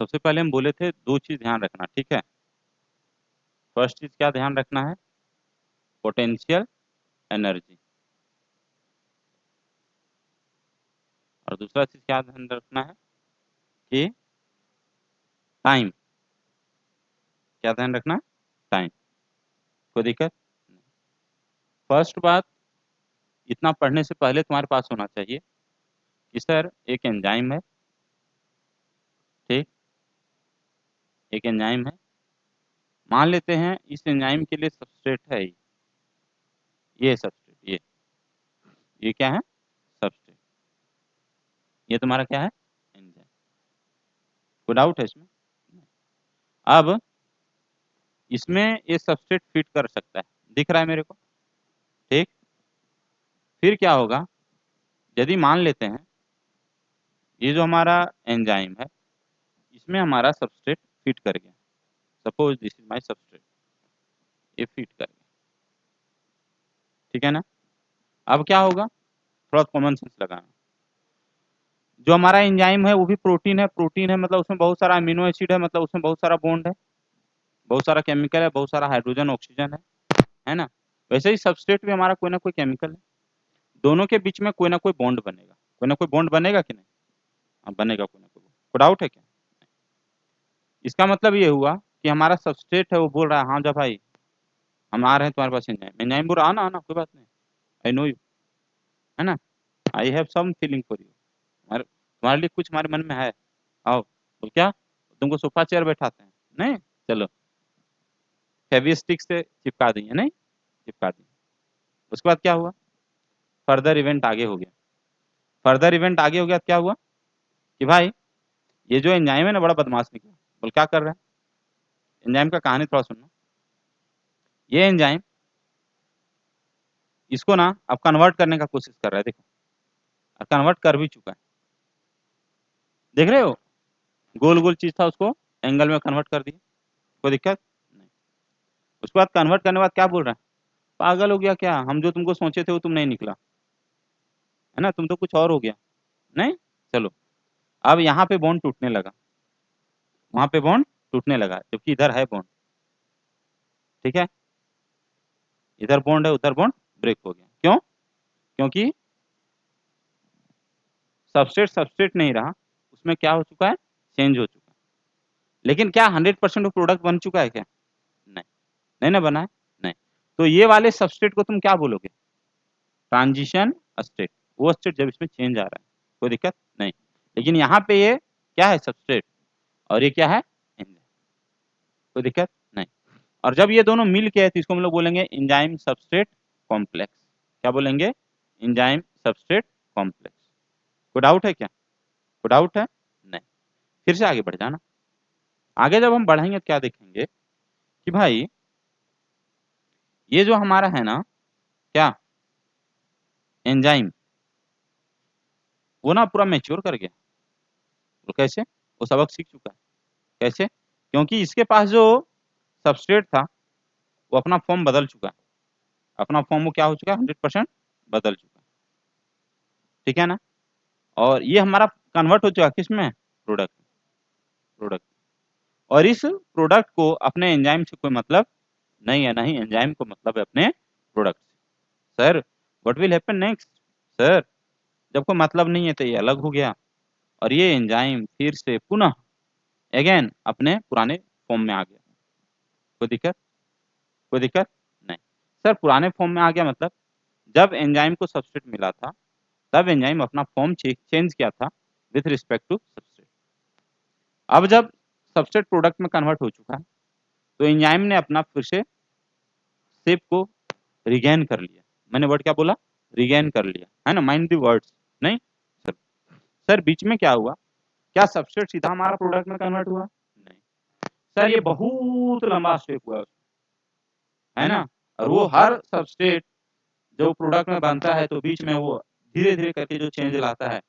सबसे पहले हम बोले थे 2 चीज़ ध्यान रखना, ठीक है? फर्स्ट चीज़ क्या ध्यान रखना है? Potential energy. और दूसरा चीज़ क्या ध्यान रखना है कि टाइम। क्या ध्यान रखना है? टाइम। कोई दिक्कत? नहीं। फर्स्ट बात, इतना पढ़ने से पहले तुम्हारे पास होना चाहिए कि सर एक एंजाइम है, ठीक? एक एंजाइम है। मान लेते हैं इस एंजाइम के लिए सबस्ट्रेट है ये सबस्ट्रेट, ये क्या है? सबस्ट्रेट। ये तुम्हारा क्या है? एंजाइम। कोई डाउट है इसमें? नहीं। अब इसमें ये सबस्ट्रेट फिट कर सकता है, दिख रहा है मेरे को, ठीक? फिर क्या होगा, यदि मान लेते हैं ये जो हमारा एंजाइम है इसमें हमारा सबस्ट्रेट फिट कर गया, suppose this is my substrate, ये फिट कर गया, ठीक है ना? अब क्या होगा, थोड़ा कॉमन सेंस लगाना। जो हमारा एंजाइम है वो भी प्रोटीन है, प्रोटीन है मतलब उसमें बहुत सारा अमीनो एसिड है, मतलब उसमें बहुत सारा बॉन्ड है, बहुत सारा केमिकल है, बहुत सारा हाइड्रोजन ऑक्सीजन है ना? वैसे ही सबस्ट्रेट भी हमारा कोई ना कोई केमिकल है, दोनों के बीच में कोई ना कोई बॉन्ड बनेगा, कोई ना कोई बॉन्ड बनेगा कि नहीं? हाँ बनेगा कोई ना कोई डाउट है क्या? इसका मतलब ये हुआ कि हमारा सबस्ट्रेट है वो बोल रहा है हाँ जा भाई हम आ रहे हैं तुम्हारे पास एंजाइम, एंजाइम बोल रहा आना आना कोई बात नहीं, आई नो यू, है ना? I have some feeling for you, तुम्हारे तुम्हारे लिए कुछ हमारे मन में है, आओ। तो क्या तुमको सोफा चेयर बैठाते हैं? नहीं, चलो फेविस्टिक से चिपका दिए, नहीं चिपका दिए। उसके बाद क्या हुआ, फर्दर इवेंट आगे हो गया। फर्दर इवेंट आगे हो गया तो क्या हुआ कि भाई ये जो एंजाइम है ना बड़ा बदमाश निकला। बोल क्या कर रहा है, एंजाइम का कहानी थोड़ा सुनना। ये एंजाइम इसको ना अब कन्वर्ट करने का कोशिश कर रहा है, देखो अब कन्वर्ट कर भी चुका है, देख रहे हो? गोल गोल चीज था उसको एंगल में कन्वर्ट कर दिया, कोई दिक्कत नहीं। उसके बाद कन्वर्ट करने के बाद क्या बोल रहा है, पागल हो गया क्या, हम जो तुमको सोचे थे वो तुम नहीं निकला, है ना? तुम तो कुछ और हो गया, नहीं? चलो अब यहाँ पे बॉन्ड टूटने लगा, वहां पे बॉन्ड टूटने लगा, जबकि इधर है बॉन्ड, ठीक है? इधर बॉन्ड है उधर बॉन्ड ब्रेक हो गया, क्यों? क्योंकि सबस्ट्रेट सबस्ट्रेट नहीं रहा, उसमें क्या हो चुका है, चेंज हो चुका है। लेकिन क्या 100% वो प्रोडक्ट बन चुका है क्या? नहीं, नहीं ना बना है, नहीं। तो ये वाले सबस्ट्रेट को तुम क्या बोलोगे, ट्रांजिशन स्टेट, वो स्टेट जब इसमें चेंज आ रहा है, कोई दिक्कत नहीं। लेकिन यहाँ पे ये क्या है, सबस्ट्रेट, और ये क्या है, एंजाइम, कोई दिक्कत नहीं। और जब ये दोनों मिल के है तो इसको हम लोग बोलेंगे एंजाइम सबस्ट्रेट कॉम्प्लेक्स। क्या बोलेंगे, एंजाइम सबस्ट्रेट कॉम्प्लेक्स। कोई डाउट है क्या? कोई डाउट है? नहीं। फिर से आगे बढ़ जाना। आगे जब हम बढ़ेंगे तो क्या देखेंगे कि भाई ये जो हमारा है ना क्या एंजाइम, वो ना पूरा मैच्योर कर गया। वो कैसे, वो सबक सीख चुका है, कैसे? क्योंकि इसके पास जो सबस्ट्रेट था वो अपना फॉर्म बदल चुका है, अपना फॉर्म वो क्या हो चुका है, 100% बदल चुका है, ठीक है ना? और ये हमारा कन्वर्ट हो चुका किस में, प्रोडक्ट, प्रोडक्ट। और इस प्रोडक्ट को अपने एंजाइम से कोई मतलब नहीं है, नहीं एंजाइम को मतलब है अपने प्रोडक्ट से। Sir what will happen next, sir जब कोई मतलब नहीं है तो ये अलग हो गया और ये एंजाइम फिर से पुनः अगेन अपने पुराने फॉर्म में आ गया, कोई दिक्कत? कोई दिक्कत नहीं। सर पुराने फॉर्म में आ गया मतलब जब एंजाइम को सबस्ट्रेट मिला था तब एंजाइम अपना फॉर्म चेंज किया था विथ रिस्पेक्ट टू सबस्ट्रेट। अब जब सबस्ट्रेट प्रोडक्ट में कन्वर्ट हो चुका है तो एंजाइम ने अपना फिर से शेप को रिगेन कर लिया। मैंने वर्ड क्या बोला, रिगेन कर लिया, है ना? माइंड दी वर्ड्स, नहीं सर। सर बीच में क्या हुआ, क्या सबस्ट्रेट सीधा हमारा प्रोडक्ट में कन्वर्ट हुआ? नहीं सर, ये बहुत लंबा स्टेप हुआ, है ना? और वो हर सबस्ट्रेट जो प्रोडक्ट में बनता है तो बीच में वो धीरे धीरे करके जो चेंज लाता है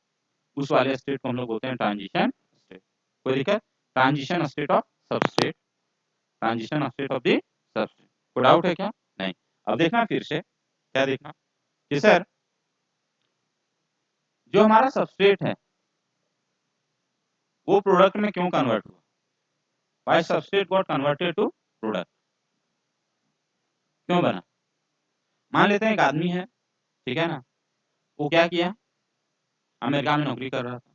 उस वाले स्टेट को हम लोग बोलते हैं ट्रांजिशन स्टेट। कोई दिक्कत? Transition state of substrate, transition state of the substrate. कोई डाउट है क्या? नहीं। अब देखना फिर से, क्या देखना कि सर जो हमारा सबस्ट्रेट है वो प्रोडक्ट में क्यों कन्वर्ट हुआ, why substrate got converted to product, क्यों बना? मान लेते हैं एक आदमी है, ठीक है ना, वो क्या किया, अमेरिका में नौकरी कर रहा था,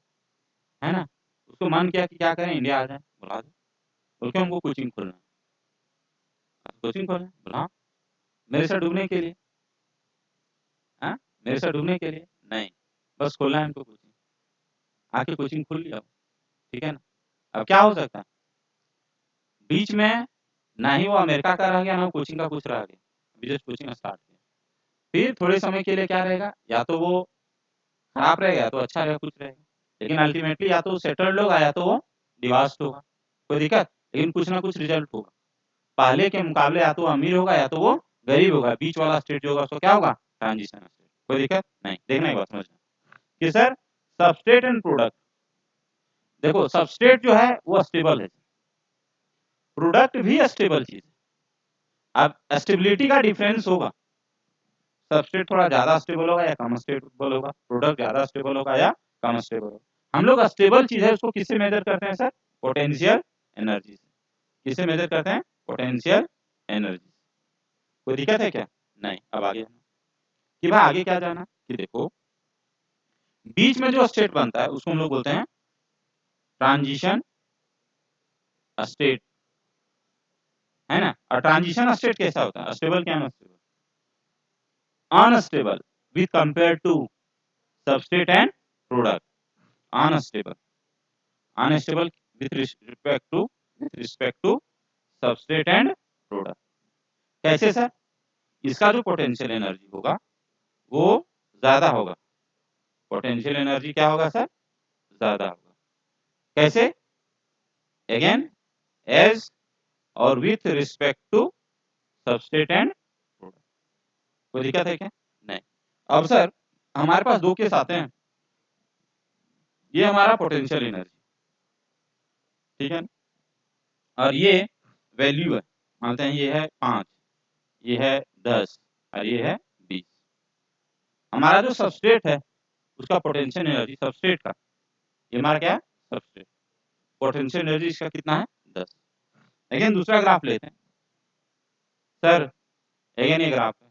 है ना, उसको मन किया कि क्या करें, इंडिया आ जाए, बुला दो, बोल के हमको कोचिंग खोलना है, कोचिंग खोलना है, बुलाओ, मेरे से डूबने के लिए, हाँ, मेरे से डूबने के लिए नहीं, बस खोलना है हमको कोचिंग, आके कोचिंग खोल लिया, ठीक है ना। अब क्या हो सकता है, बीच में ना ही वो अमेरिका का रह गया, ना वो कोचिंग का कुछ रह गया, अभी जस्ट कोचिंग स्टार्ट किया, फिर थोड़े समय के लिए क्या रहेगा, या तो वो खराब रहेगा या तो अच्छा रहेगा, कुछ रहेगा, लेकिन अल्टीमेटली या तो वो सेटल्ड होगा या तो वो डिवास्ट होगा, कोई दिक्कत, लेकिन कुछ ना कुछ रिजल्ट होगा, पहले के मुकाबले या तो अमीर होगा या तो वो गरीब होगा, बीच वाला स्टेट जो होगा उसको क्या होगा, ट्रांजिशन स्टेट, कोई दिक्कत नहीं। देखना एक बात समझना कि सर सबस्ट्रेट एंड प्रोडक्ट, देखो सबस्ट्रेट जो है वो स्टेबल है, प्रोडक्ट भी स्टेबल चीज है, अब स्टेबिलिटी का डिफरेंस होगा, सबस्ट्रेट थोड़ा ज्यादा स्टेबल होगा या कम स्टेबल होगा, प्रोडक्ट ज्यादा स्टेबल होगा या कम स्टेबल होगा। हम लोग स्टेबल चीज है उसको किससे मेजर करते हैं सर, पोटेंशियल एनर्जी से, किससे मेजर करते हैं, पोटेंशियल एनर्जी। कोई दिक्कत है क्या, नहीं। अब आगे कि भाई आगे क्या जाना कि देखो बीच में जो स्टेट बनता है उसको हम लोग बोलते हैं ट्रांजिशन स्टेट, है ना। और ट्रांजिशन स्टेट कैसा होता है, स्टेबल क्या unstable, unstable with compare to substrate and product, unstable, unstable with respect to substrate and product. कैसे सर, इसका जो पोटेंशियल एनर्जी होगा वो ज्यादा होगा, पोटेंशियल एनर्जी क्या होगा सर, ज्यादा होगा, कैसे, अगेन एज और with respect to substrate and product. कोई दिक्कत है क्या, नहीं। अब सर हमारे पास दो केस आते हैं, ये हमारा पोटेंशियल एनर्जी, ठीक है, और ये वैल्यू है, मानते हैं ये है 5, ये है 10 और ये है 20। हमारा जो सबस्ट्रेट है उसका पोटेंशियल एनर्जी सबस्ट्रेट का, ये हमारा क्या है सबस्ट्रेट, पोटेंशियल एनर्जी इसका कितना है 10। अगेन दूसरा ग्राफ लेते हैं सर, अगेन ये ग्राफ है,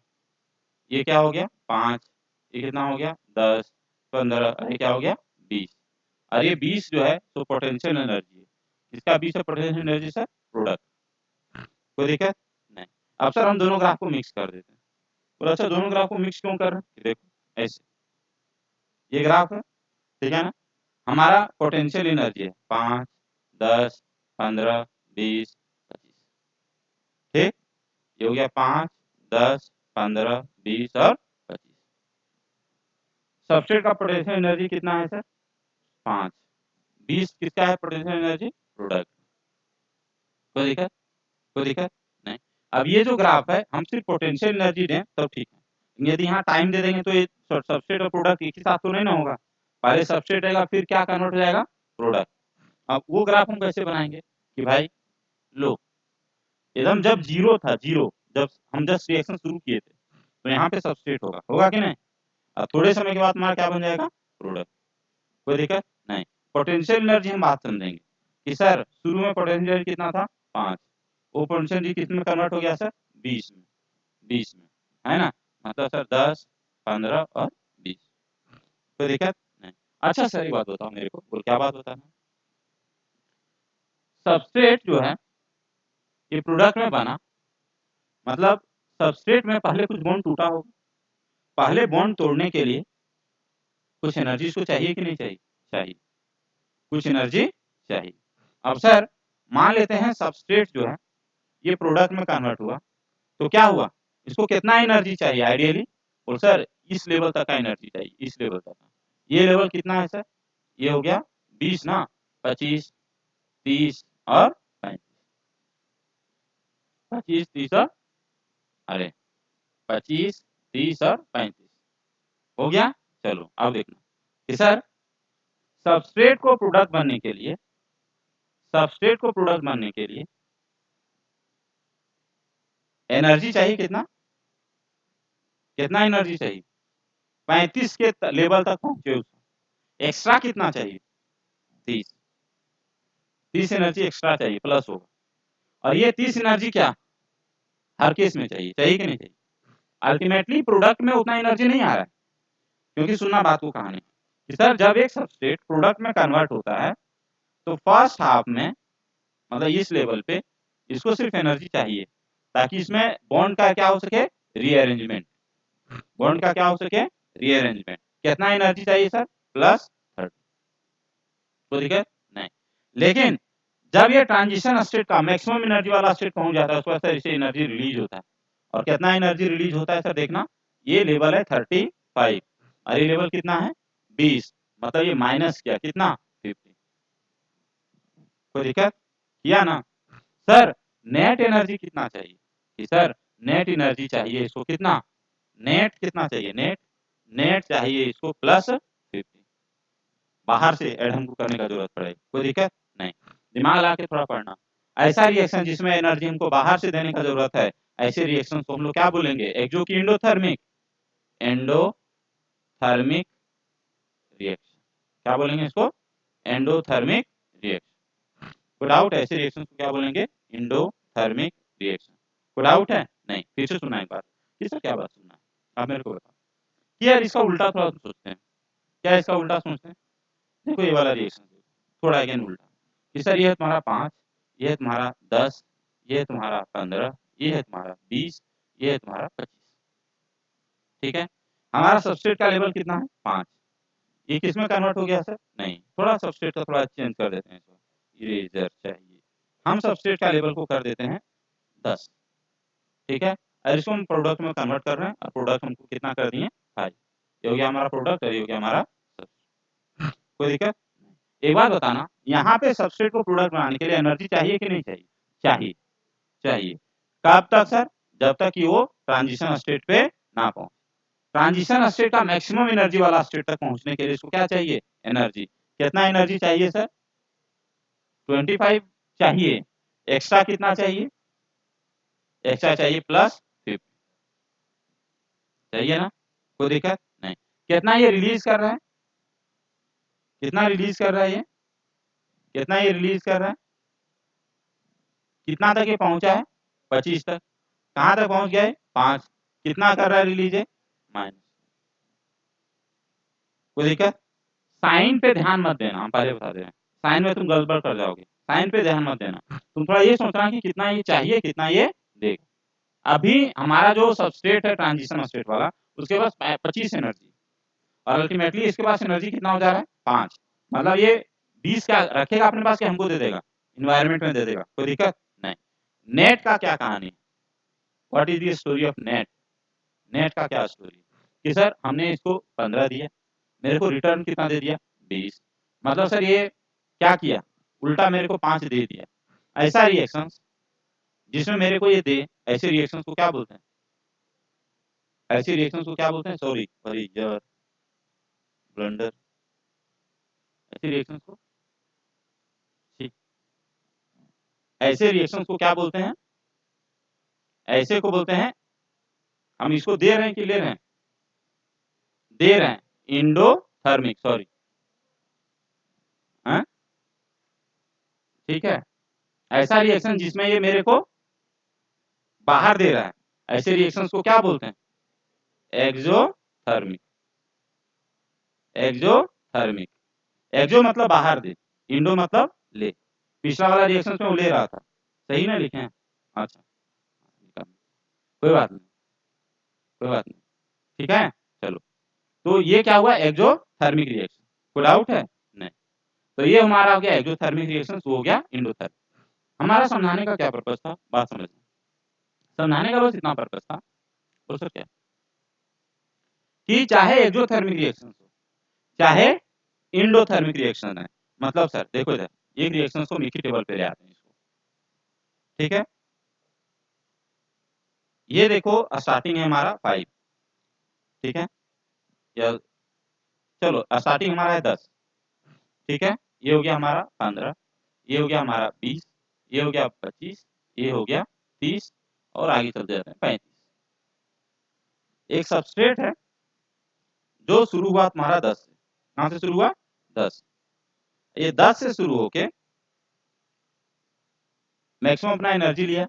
ये क्या हो गया 5, ये कितना हो गया 10, 15, ये क्या हो गया 20, और ये 20 जो है तो पोटेंशियल एनर्जी है, इसका 20 है पोटेंशियल एनर्जी सर प्रोडक्ट। कोई दिक्कत नहीं। अब सर हम दोनों ग्राफ को मिक्स कर देते हैं, बोला अच्छा दोनों ग्राफ को मिक्स क्यों कर रहे हैं, देखो ऐसे ये ग्राफ है, ठीक है ना, हमारा पोटेंशियल एनर्जी है 5, 10, 15, 20, 25, ठीक, ये हो गया 5, 10, 15, 20 और 25। सबस्ट्रेट का पोटेंशियल एनर्जी कितना है सर 5, 20 किसका है पोटेंशियल एनर्जी प्रोडक्ट। कोई दिक्कत, कोई दिक्कत नहीं। अब ये जो ग्राफ है हम सिर्फ पोटेंशियल एनर्जी दें तो ठीक है, यदि यहाँ टाइम दे देंगे तो ये सबस्ट्रेट और प्रोडक्ट एक ही साथ तो नहीं ना होगा, पहले सबस्ट्रेट रहेगा फिर क्या कन्वर्ट हो जाएगा प्रोडक्ट। अब वो ग्राफ हम कैसे बनाएंगे कि भाई लो एकदम जब जीरो था, जीरो जब हम जस्ट रिएक्शन शुरू किए थे तो यहाँ पे सबस्ट्रेट होगा, होगा कि नहीं, और थोड़े समय के बाद हमारा क्या बन जाएगा प्रोडक्ट। कोई दिक्कत नहीं। पोटेंशियल एनर्जी हम बात समझेंगे कि सर शुरू में पोटेंशियल एनर्जी कितना था 5, वो पोटेंशियल एनर्जी कितने में कन्वर्ट हो गया सर 20 में, 20 में, है ना, मतलब सर 10, 15 और 20। कोई दिक्कत नहीं। अच्छा सर एक बात बताओ मेरे को, बोल क्या बात बताना, सबस्ट्रेट जो है ये प्रोडक्ट में बना, मतलब सबस्ट्रेट में पहले कुछ बॉन्ड टूटा होगा, पहले बॉन्ड तोड़ने के लिए कुछ एनर्जी इसको चाहिए कि नहीं चाहिए, चाहिए, कुछ एनर्जी चाहिए। अब सर मान लेते हैं सबस्ट्रेट जो है ये प्रोडक्ट में कन्वर्ट हुआ, तो क्या हुआ, इसको कितना एनर्जी चाहिए आइडियली, बोल सर इस लेवल तक का एनर्जी चाहिए, इस लेवल तक का, ये लेवल कितना है सर, ये हो गया 20 ना, 25, 30 और 35, 25, 30 और अरे 25, 30 और 35 हो गया। चलो अब देखना कि सर सबस्ट्रेट को प्रोडक्ट बनने के लिए, सबस्ट्रेट को प्रोडक्ट बनने के लिए एनर्जी चाहिए कितना, कितना एनर्जी चाहिए 35 के लेवल तक पहुंचे उसको, एक्स्ट्रा कितना चाहिए 30, 30 एनर्जी एक्स्ट्रा चाहिए प्लस होगा, और ये 30 एनर्जी क्या हर केस में चाहिए, चाहिए कि नहीं चाहिए? अल्टीमेटली प्रोडक्ट में उतना एनर्जी नहीं आ रहा है, क्योंकि सुनना बात को कहानी कि सर जब एक सबस्ट्रेट प्रोडक्ट में कन्वर्ट होता है तो फर्स्ट हाफ में मतलब इस लेवल पे इसको सिर्फ एनर्जी चाहिए ताकि इसमें बॉन्ड का क्या हो सके, रीअरेंजमेंट। बॉन्ड का क्या हो सके, रीअरेंजमेंट। कितना एनर्जी चाहिए सर, +30। कोई दिक्कत नहीं। लेकिन जब ये ट्रांजिशन स्टेट का मैक्सिमम एनर्जी वाला स्टेट पहुंच जाता है उसके बाद सर इससे एनर्जी रिलीज होता है। और कितना एनर्जी रिलीज होता है सर, देखना ये लेवल है 35 और ये लेवल कितना है 20, मतलब ये माइनस किया कितना 50। कोई दिक्कत किया ना? सर नेट एनर्जी कितना चाहिए कि सर नेट एनर्जी चाहिए इसको कितना, नेट कितना चाहिए, नेट चाहिए इसको +50। बाहर से ऐड हमको करने का जरूरत पड़ेगी, कोई दिक्कत नहीं। दिमाग लगा के थोड़ा पढ़ना। ऐसा रिएक्शन जिसमें एनर्जी हमको बाहर से देने का जरूरत है, ऐसे रिएक्शन को हम लोग क्या बोलेंगे, एक्सो की एंडोथर्मिक, एंडोथर्मिक रिएक्शन। क्या बोलेंगे इसको, एंडोथर्मिक रिएक्शन। कोई डाउट है, ऐसे रिएक्शन को क्या बोलेंगे, एंडोथर्मिक रिएक्शन। कोई डाउट है? नहीं, फिर से सुनना एक बार। कि सर क्या बात सुनना है, आप मेरे को बताओ कि यार इसका उल्टा थोड़ा सोचते हैं। क्या इसका उल्टा सोचते हैं? देखो ये वाला रिएक्शन थोड़ा अगेन उल्टा कि सर ये है तुम्हारा 5, ये है तुम्हारा 10, ये है तुम्हारा 15, ये है तुम्हारा 20, ये है तुम्हारा 25। ठीक है, हमारा सबस्ट्रेट का लेवल कितना है 5। ये किस में कन्वर्ट हो गया सर, नहीं थोड़ा सबस्ट्रेट का थोड़ा चेंज कर देते हैं इसको, इरेजर चाहिए। हम सबस्ट्रेट का लेवल को कर देते हैं 10। ठीक है, और इसको हम प्रोडक्ट में कन्वर्ट कर रहे हैं और प्रोडक्ट हमको कितना कर दिए 5। ये हो गया हमारा प्रोडक्ट और ये हो गया हमारा सबस्ट्रेट। कोई दिक्कत? एक बात बताना, यहाँ पे सबस्ट्रेट को प्रोडक्ट बनाने के लिए एनर्जी चाहिए कि नहीं चाहिए? चाहिए, चाहिए। कब तक सर, जब तक कि वो ट्रांजिशन स्टेट पे ना पहुंचे। ट्रांजिशन स्टेट का मैक्सिमम एनर्जी वाला स्टेट तक पहुंचने के लिए इसको क्या चाहिए, एनर्जी। कितना एनर्जी चाहिए सर, 25 चाहिए। एक्स्ट्रा कितना चाहिए, एक्स्ट्रा चाहिए +50 चाहिए ना, कोई दिक्कत नहीं। कितना ये रिलीज कर रहा है, कितना रिलीज कर रहा है ये, कितना ये रिलीज कर रहा है, कितना तक ये पहुंचा है 25 तक। कहां तक पहुंच गया है 5। कितना कर रहा है रिलीज है माइनस। कोई दिक्कत? साइन पे ध्यान मत देना, हम पहले बता दे रहे हैं, साइन में तुम गड़बड़ कर जाओगे। साइन पे ध्यान मत देना, तुम थोड़ा ये सोचना कि कितना ये चाहिए कितना ये देगा। अभी हमारा जो सबस्ट्रेट है ट्रांजिशन स्टेट वाला, उसके पास 25 एनर्जी और अल्टीमेटली इसके पास एनर्जी कितना हो जा रहा है 5। मतलब ये 20 क्या रखेगा अपने पास कि हमको दे देगा, इन्वायरमेंट में दे देगा, कोई दिक्कत नहीं। नेट का क्या कहानी है, what is the story of net. Net का क्या स्टोरी कि सर हमने इसको 15 दिया, मेरे को रिटर्न कितना दे दिया 20। मतलब सर ये क्या किया, उल्टा मेरे को 5 दे दिया। ऐसा रिएक्शन जिसमें मेरे को ये दे, ऐसे रिएक्शन को क्या बोलते हैं, ऐसे रिएक्शन को क्या बोलते हैं, सॉरी सॉरी यार ब्लंडर, ऐसे रिएक्शन को, ठीक, ऐसे रिएक्शन को क्या बोलते हैं, ऐसे को बोलते हैं, हम इसको दे रहे हैं कि ले रहे हैं, दे रहे हैं, इंडोथर्मिक, सॉरी, ठीक है। ऐसा रिएक्शन जिसमें ये मेरे को बाहर दे रहा है, ऐसे रिएक्शंस को क्या बोलते हैं, एक्सोथर्मिक। एक्सोथर्मिक, एक्सो मतलब बाहर दे, इंडो मतलब ले। पिछला वाला रिएक्शन में वो ले रहा था, सही ना लिखे हैं? अच्छा, कोई बात नहीं, कोई बात नहीं, ठीक है चलो। तो ये क्या हुआ, एक्सोथर्मिक रिएक्शन। कोई डाउट है? नहीं। तो ये हमारा हो गया एक्सोथर्मिक रिएक्शन, हो गया इंडोथर्मिक। हमारा समझाने का क्या पर्पस था, बात समझ, समझाने का बस इतना पर्पस था। तो सर क्या कि चाहे एक्सोथर्मिक रिएक्शन हो चाहे इंडोथर्मिक रिएक्शन है, मतलब सर देखो इधर एक रिएक्शन को मिकी टेबल पे ले आते हैं इसको, ठीक है। ये देखो स्टार्टिंग है हमारा 5, ठीक है, या चलो स्टार्टिंग हमारा है 10, ठीक है। ये हो गया हमारा 15, ये हो गया हमारा 20, ये हो गया 25, ये हो गया 30 और आगे चलते जाते हैं 35। एक सबस्ट्रेट है जो शुरू हुआ तुम्हारा 10 से, कहां से शुरू हुआ 10, ये 10 से शुरू होके मैक्सिमम अपना एनर्जी लिया,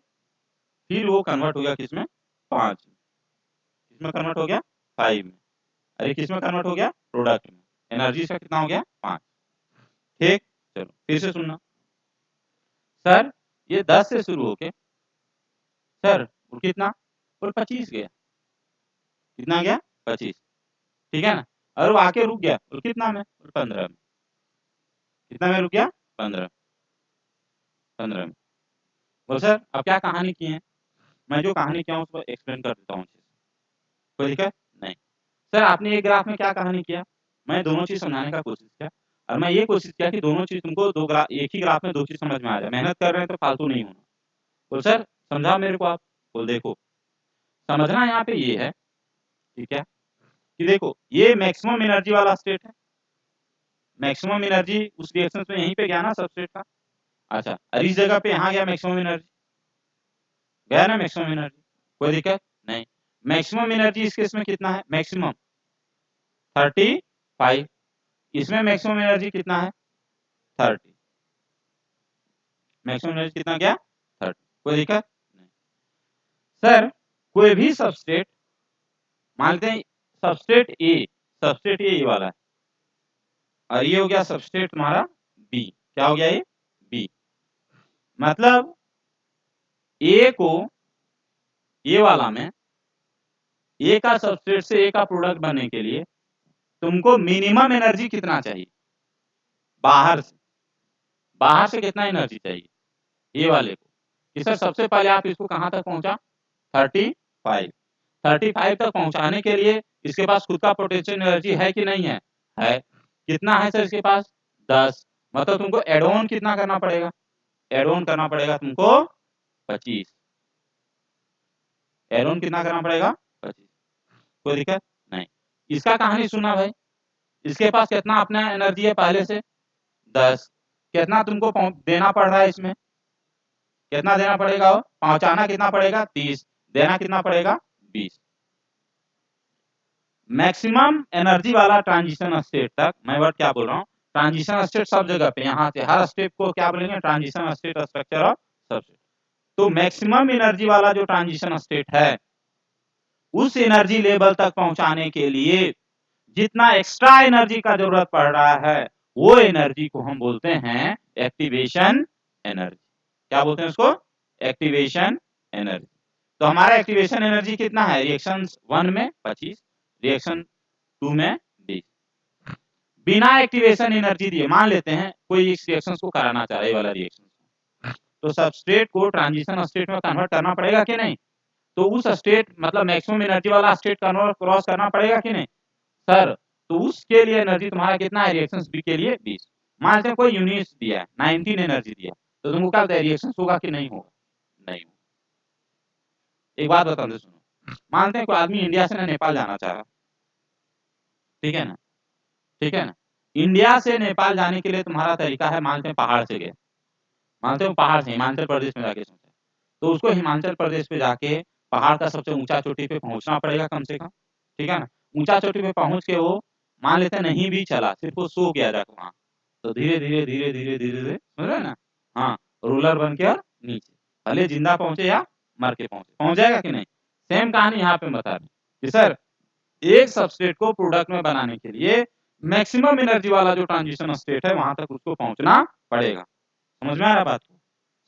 फिर वो कन्वर्ट हो गया किसमें, 5 में, किसमें कन्वर्ट हो गया, 5 में, अरे किसमें कन्वर्ट हो गया, प्रोडक्ट में, एनर्जी इसका कितना हो गया, 5। ठीक, चलो फिर से सुनना, सर ये 10 से शुरू होके सर और कितना, और 25 गया, कितना गया, 25, ठीक है ना, और वो आके रुक गया और कितना में, और 15 में, कितना में रुक गया, 15 में। बोल सर अब क्या कहानी की है, मैं जो कहानी किया हूँ उसको एक्सप्लेन कर देता हूँ, कोई दिक्कत नहीं। सर आपने एक ग्राफ में क्या कहानी किया, मैं दोनों चीज समझाने का कोशिश किया, और मैं ये कोशिश किया कि दोनों चीज तुमको दो ग्राफ, एक ही ग्राफ में दो चीज समझ में आ जाए, मेहनत कर रहे हैं तो फालतू नहीं होना। बोल सर समझाओ मेरे को आप, बोल देखो समझना यहाँ पे ये है, ठीक है, कि देखो ये मैक्सिमम एनर्जी वाला स्टेट है, मैक्सिमम एनर्जी उस रिएक्शन में यहीं पे गया ना सबस्ट्रेट का, अच्छा और इस जगह पे यहाँ गया मैक्सिमम एनर्जी, गया ना मैक्सिमम एनर्जी, कोई दिक्कत नहीं। मैक्सिमम एनर्जी इस केस में कितना है, मैक्सिमम 35, इसमें मैक्सिमम एनर्जी कितना है, 30, मैक्सिमम एनर्जी कितना गया, 30, कोई दिक्कत नहीं। सर कोई भी सबस्ट्रेट, मानते हैं सबस्ट्रेट ए वाला है, और ये हो गया सबस्ट्रेट तुम्हारा बी, क्या हो गया ये, बी, मतलब ए को, ये वाला में ए का सबस्ट्रेट से ए का प्रोडक्ट बनने के लिए तुमको मिनिमम एनर्जी कितना चाहिए, बाहर से कितना एनर्जी चाहिए ये वाले को, कि सर सबसे पहले आप इसको कहां तक पहुंचा, 35 तक पहुंचाने के लिए इसके पास खुद का पोटेंशियल एनर्जी है कि नहीं है, कितना है सर इसके पास, 10, मतलब तुमको एड ऑन कितना करना पड़ेगा, एड ऑन करना पड़ेगा तुमको 25, एड ऑन कितना करना पड़ेगा, 25, कोई दिक्कत नहीं। इसका कहानी सुना भाई, इसके पास कितना अपना एनर्जी है पहले से, 10, कितना तुमको देना पड़ रहा है इसमें, कितना देना पड़ेगा, पहुंचाना कितना पड़ेगा, 30, देना कितना पड़ेगा, 20। मैक्सिमम एनर्जी वाला ट्रांजिशन स्टेट तक, मैं वर्ड क्या बोल रहा हूँ, ट्रांजिशन स्टेट सब जगह पे, यहाँ से हर स्टेप को क्या बोलेंगे, transition state, structure of substrate. तो मैक्सिमम एनर्जी वाला जो ट्रांजिशन स्टेट है, उस एनर्जी लेवल तक पहुंचाने के लिए जितना एक्स्ट्रा एनर्जी का जरूरत पड़ रहा है, वो एनर्जी को हम बोलते हैं एक्टिवेशन एनर्जी। क्या बोलते हैं उसको, एक्टिवेशन एनर्जी। तो हमारा एक्टिवेशन एनर्जी कितना है, रिएक्शन 1 में 25, रिएक्शन 2 में 20। बिना एक्टिवेशन एनर्जी दिए, मान लेते हैं कोई इस रिएक्शन को कराना चाह रहा है, वाला रिएक्शन, तो सबस्ट्रेट को ट्रांजिशन स्टेट में कन्वर्ट करना पड़ेगा कि नहीं, तो उस स्टेट मतलब मैक्सिमम एनर्जी वाला स्टेट कन्वर्ट क्रॉस करना पड़ेगा कि नहीं सर, तो उसके लिए एनर्जी तुम्हारा कितना है, रिएक्शन बी के लिए 20। मान लेते हैं कोई यूनिट्स दिया है, 19 एनर्जी दिया, तो तुमको क्या रिएक्शन होगा कि नहीं होगा, नहीं होगा। एक बात बता दो सुनो, मानते हैं कोई आदमी इंडिया से ना नेपाल जाना चाह रहा, ठीक है ना, ठीक है ना, इंडिया से नेपाल जाने के लिए तुम्हारा तरीका है, मानते हैं पहाड़ से गए, मानते हो पहाड़ से हिमाचल प्रदेश में जाके सोचा, तो उसको हिमाचल प्रदेश पे जाके पहाड़ का सबसे ऊंचा चोटी पे पहुंचना पड़ेगा कम से कम, ठीक है ना, ऊंचा चोटी पे पहुंच के वो मान लेते नहीं भी चला, सिर्फ वो सो गया जाकर वहां, तो धीरे धीरे धीरे धीरे धीरे धीरे समझ रहे ना, हाँ रोलर बन के और नीचे, भले जिंदा पहुंचे या मर के पहुंचे, पहुंच जाएगा कि नहीं। सेम कहानी यहाँ पे बता रहे कि सर एक सबस्टेट को प्रोडक्ट में बनाने के लिए मैक्सिमम एनर्जी वाला जो ट्रांजिशन स्टेट है वहां तक उसको पहुंचना पड़ेगा। समझ में आ रहा बात को,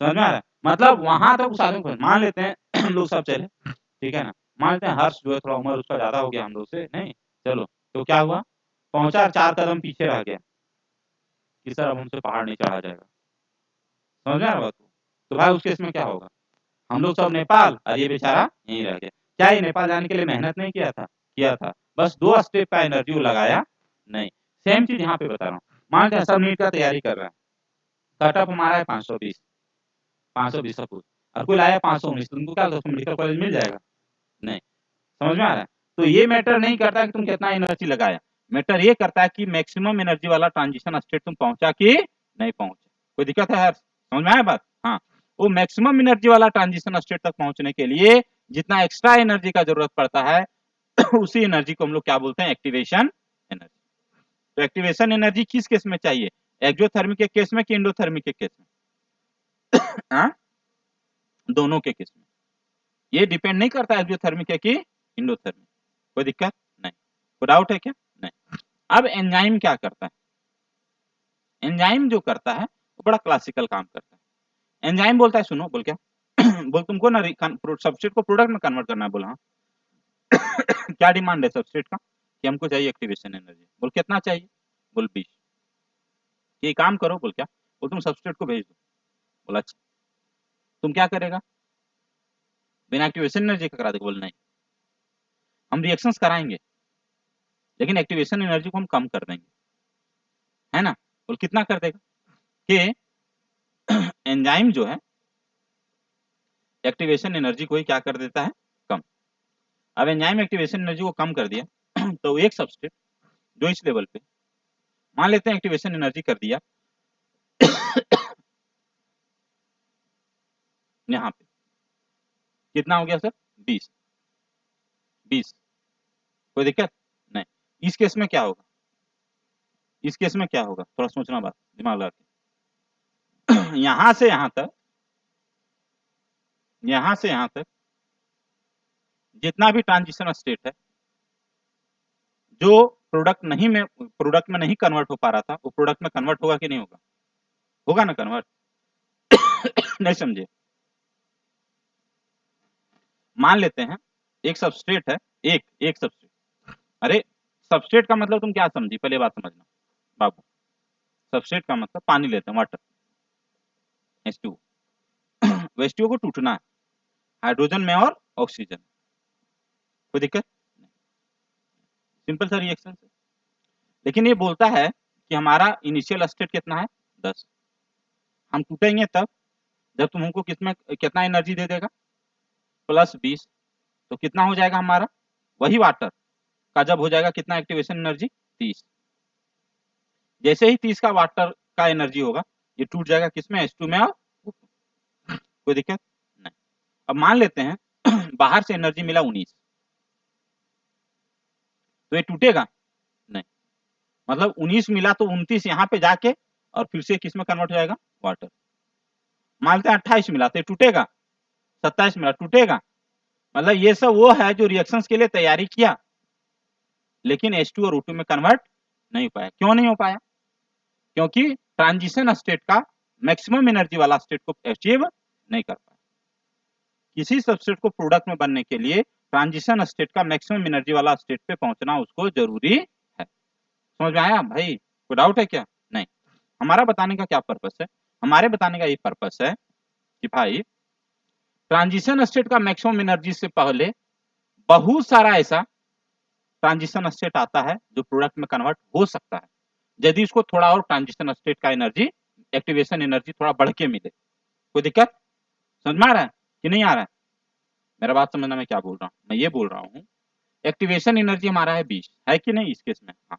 समझ में आ रहा है, मतलब वहां तक उस आदमी को, मान लेते हैं हम लोग सब चले, ठीक है ना, मान लेते हैं हर्ष जो है थोड़ा उम्र उसका ज्यादा हो गया हम लोग से, नहीं चलो, तो क्या हुआ, पहुंचा 4 कदम पीछे रह गया कि सर अब हमसे पहाड़ नहीं चढ़ा जाएगा, समझ में आ रहा बात को, तो भाई उस केस में क्या होगा, हम लोग सब नेपाल और ये बेचारा यहीं रह गया। क्या ये नेपाल जाने के लिए मेहनत नहीं किया था, किया था, बस 2 स्टेप का एनर्जी लगाया नहीं। सेम चीज यहाँ पे बता रहा हूँ, मान लेते हैं सब नीट का तैयारी कर रहा है, कट ऑफ हमारा है 520 सपोज, और कोई लाया 519, तो तुमको क्या मेडिकल कॉलेज मिल जाएगा, नहीं, समझ में आ रहा है। तो ये मैटर नहीं करता कि तुम कितना एनर्जी लगाया, मैटर ये करता है कि मैक्सिमम एनर्जी वाला ट्रांजिशन स्टेट तुम पहुंचा कि नहीं पहुंचे, कोई दिक्कत है यार, समझ में आया बात, हाँ वो मैक्सिमम एनर्जी वाला ट्रांजिशन स्टेट तक पहुंचने के लिए जितना एक्स्ट्रा एनर्जी का जरूरत पड़ता है उसी एनर्जी को हम लोग क्या बोलते हैं, एक्टिवेशन एनर्जी। तो एक्टिवेशन एनर्जी किस केस में चाहिए, एक्सोथर्मिक के केस में कि एंडोथर्मिक के केस में, हाँ दोनों के केस में ये डिपेंड नहीं करता एक्सोथर्मिक है कि इंडोथर्मिक, कोई दिक्कत नहीं, कोई डाउट है क्या? नहीं। अब एंजाइम क्या करता है? एंजाइम जो करता है वो बड़ा क्लासिकल काम करता है। एंजाइम बोलता है, सुनो, बोल क्या बोल तुमको ना सबस्ट्रेट को प्रोडक्ट में कन्वर्ट करना है, बोल हाँ क्या डिमांड है सबस्ट्रेट का कि हमको चाहिए एक्टिवेशन एनर्जी, बोल कितना चाहिए, बोल 20, ये काम करो, बोल क्या, बोल तुम सबस्ट्रेट को भेज दो, बोला अच्छा, तुम क्या करेगा, बिना एक्टिवेशन एनर्जी का करा दे, बोल नहीं, हम रिएक्शंस कराएंगे लेकिन एक्टिवेशन एनर्जी को हम कम कर देंगे, है ना, बोल कितना कर देगा कि एंजाइम जो है एक्टिवेशन एनर्जी को ही क्या कर देता है, कम। अब एंजाइम एक्टिवेशन एनर्जी को कम कर दिया तो एक सबस्ट्रेट जो इस लेवल पे, मान लेते हैं एक्टिवेशन एनर्जी कर दिया यहाँ पे कितना हो गया सर, 20, 20, कोई दिक्कत नहीं। इस केस में क्या होगा, इस केस में क्या होगा, थोड़ा सोचना, बात दिमाग लगा के यहां से यहां तक, यहां से यहां तक जितना भी ट्रांजिशन स्टेट है जो प्रोडक्ट में नहीं कन्वर्ट हो पा रहा था, वो प्रोडक्ट में कन्वर्ट होगा कि नहीं होगा, होगा ना कन्वर्ट नहीं समझे, मान लेते हैं एक सबस्ट्रेट है, एक सबस्ट्रेट, अरे सबस्ट्रेट का मतलब तुम क्या समझी, पहले बात समझना बाबू, सबस्ट्रेट का मतलब पानी लेते हैं, वाटर, H2O H2O को टूटना है हाइड्रोजन में और ऑक्सीजन, कोई दिक्कत नहीं, सिंपल सा रिएक्शन है। लेकिन ये बोलता है कि हमारा इनिशियल स्टेट कितना है, 10, हम टूटेंगे तब जब तुम हमको किसमें कितना एनर्जी दे देगा, +20, तो कितना हो जाएगा हमारा, वही वाटर का जब हो जाएगा कितना एक्टिवेशन एनर्जी, 30, जैसे ही 30 का वाटर का एनर्जी होगा ये टूट जाएगा किसमें, H2 में और कोई दिक्कत नहीं। अब मान लेते हैं बाहर से एनर्जी मिला 19, तो ये टूटेगा नहीं, मतलब 19 मिला तो 29 यहाँ पे जाके और फिर से किस में कन्वर्ट हो जाएगा, वाटर। मान लेते हैं 28 मिला तो ये टूटेगा, 27 मिला टूटेगा, मतलब ये सब वो है जो रिएक्शंस के लिए तैयारी किया लेकिन H2 और O2 में कन्वर्ट नहीं हो पाया, क्यों नहीं हो पाया, क्योंकि ट्रांजिशन स्टेट का मैक्सिमम एनर्जी वाला स्टेट को अचीव नहीं कर पाया। किसी सबस्टेट को प्रोडक्ट में बनने के लिए ट्रांजिशन स्टेट का मैक्सिमम एनर्जी वाला स्टेट पे पहुंचना उसको जरूरी है, समझ में आया भाई, कोई डाउट है क्या? नहीं। हमारा बताने का क्या पर्पस है, हमारे बताने का ये पर्पस है कि भाई ट्रांजिशन स्टेट का मैक्सिमम एनर्जी से पहले बहुत सारा ऐसा ट्रांजिशन स्टेट आता है जो प्रोडक्ट में कन्वर्ट हो सकता है यदि उसको थोड़ा और ट्रांजिशन स्टेट का एनर्जी, एक्टिवेशन एनर्जी थोड़ा बढ़ के मिले, कोई दिक्कत, समझ में आ रहा है कि नहीं आ रहा है, मेरा बात समझना मैं क्या बोल रहा हूँ, मैं ये बोल रहा हूँ एक्टिवेशन एनर्जी हमारा है 20, है कि नहीं इस केस में, हाँ,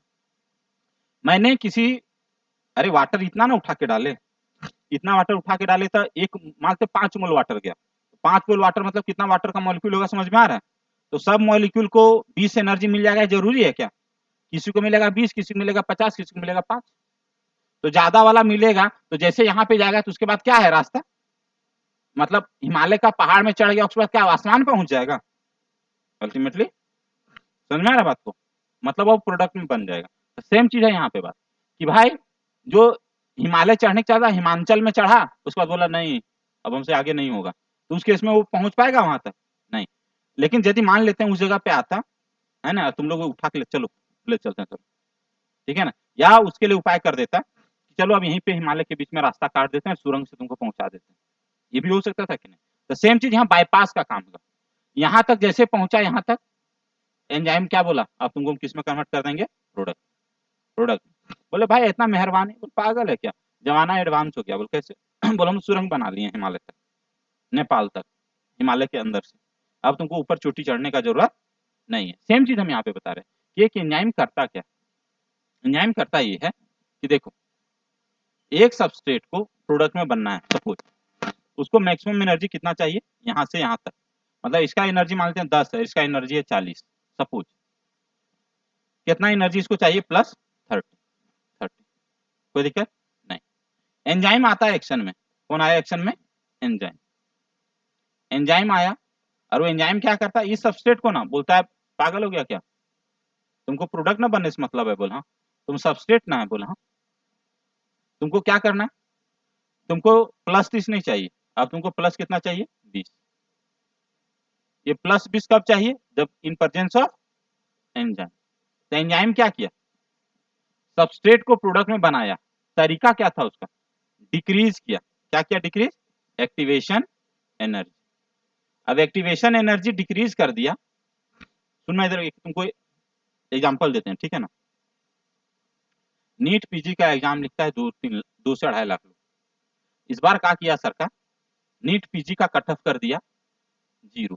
मैंने किसी, अरे वाटर इतना ना उठा के डाले, इतना वाटर उठा के डाले तो एक मानते 5 मोल वाटर गया, 5 मोल वाटर मतलब कितना वाटर का मॉलिक्यूल होगा, समझ में आ रहा है, तो सब मॉलिक्यूल को 20 एनर्जी मिल जाएगा, जरूरी है क्या, किसी को मिलेगा 20, किसी को मिलेगा 50, किसी को मिलेगा 5, तो ज्यादा वाला मिलेगा तो जैसे यहाँ पे जाएगा तो उसके बाद क्या है रास्ता, मतलब हिमालय का पहाड़ में चढ़ गया उसके बाद क्या आसमान पहुंच जाएगा अल्टीमेटली, समझ में आ रहा बात को, मतलब वो प्रोडक्ट में बन जाएगा। तो सेम चीज है यहाँ पे बात कि भाई जो हिमालय चढ़ने के चाहता हिमाचल में चढ़ा उसके बाद बोला नहीं अब हमसे आगे नहीं होगा, तो उस केस में वो पहुंच पाएगा वहां तक नहीं, लेकिन यदि मान लेते हैं उस जगह पे आता है ना, तुम लोग उठा के चलो ले चलते हैं चलो, ठीक है ना, या उसके लिए उपाय कर देता कि चलो अब यहीं पे हिमालय के बीच में रास्ता काट देते हैं, सुरंग से तुमको पहुंचा देते हैं, ये भी हो सकता था कि नहीं, तो सेम चीज यहाँ बाईपास का काम होगा, यहाँ तक जैसे पहुंचा यहाँ तक एंजाइम क्या बोला, अब तुमको किस में कन्वर्ट कर देंगे, प्रोडक्ट, प्रोडक्ट, बोले भाई इतना मेहरबानी, बोल पागल है क्या, जमाना एडवांस हो गया, बोल कैसे बोले हम सुरंग बना लिए हिमालय तक, नेपाल तक, हिमालय के अंदर से, अब तुमको ऊपर चोटी चढ़ने का जरूरत नहीं है। सेम चीज हम यहाँ पे बता रहे हैं कि एक एंजाइम करता क्या, एंजाइम करता ये है कि देखो एक सबस्ट्रेट को प्रोडक्ट में बनना है, सपोज उसको मैक्सिमम एनर्जी कितना चाहिए, यहाँ से यहाँ तक, मतलब इसका एनर्जी मान लेते हैं 10 है, इसका एनर्जी है 40, सपोज कितना एनर्जी इसको चाहिए, +30, 30, कोई दिक्कत नहीं। एंजाइम आता है एक्शन में, कौन आया एक्शन में, एंजाइम, एंजाइम आया और वो एंजाइम क्या करता है, इस सबस्ट्रेट को ना बोलता है पागल हो गया क्या, तुमको प्रोडक्ट ना बनने से मतलब है, बोला हाँ, तुम सबस्ट्रेट ना है, बोला हाँ, तुमको क्या करना है, तुमको +30 नहीं चाहिए, अब तुमको प्लस कितना चाहिए, 20। ये +20 कब चाहिए, जब इन प्रेजेंस ऑफ एंजाइम। तो एंजाइम क्या किया, सबस्ट्रेट को प्रोडक्ट में बनाया, तरीका क्या था उसका, डिक्रीज किया, क्या किया, डिक्रीज एक्टिवेशन एनर्जी। अब एक्टिवेशन एनर्जी डिक्रीज कर दिया, सुनना इधर तुमको एग्जांपल देते हैं, ठीक है ना। नीट पीजी का एग्जाम लिखता है 2 से 2.5 लाख लोग, इस बार क्या किया सरकार, नीट पीजी का कट ऑफ कर दिया 0,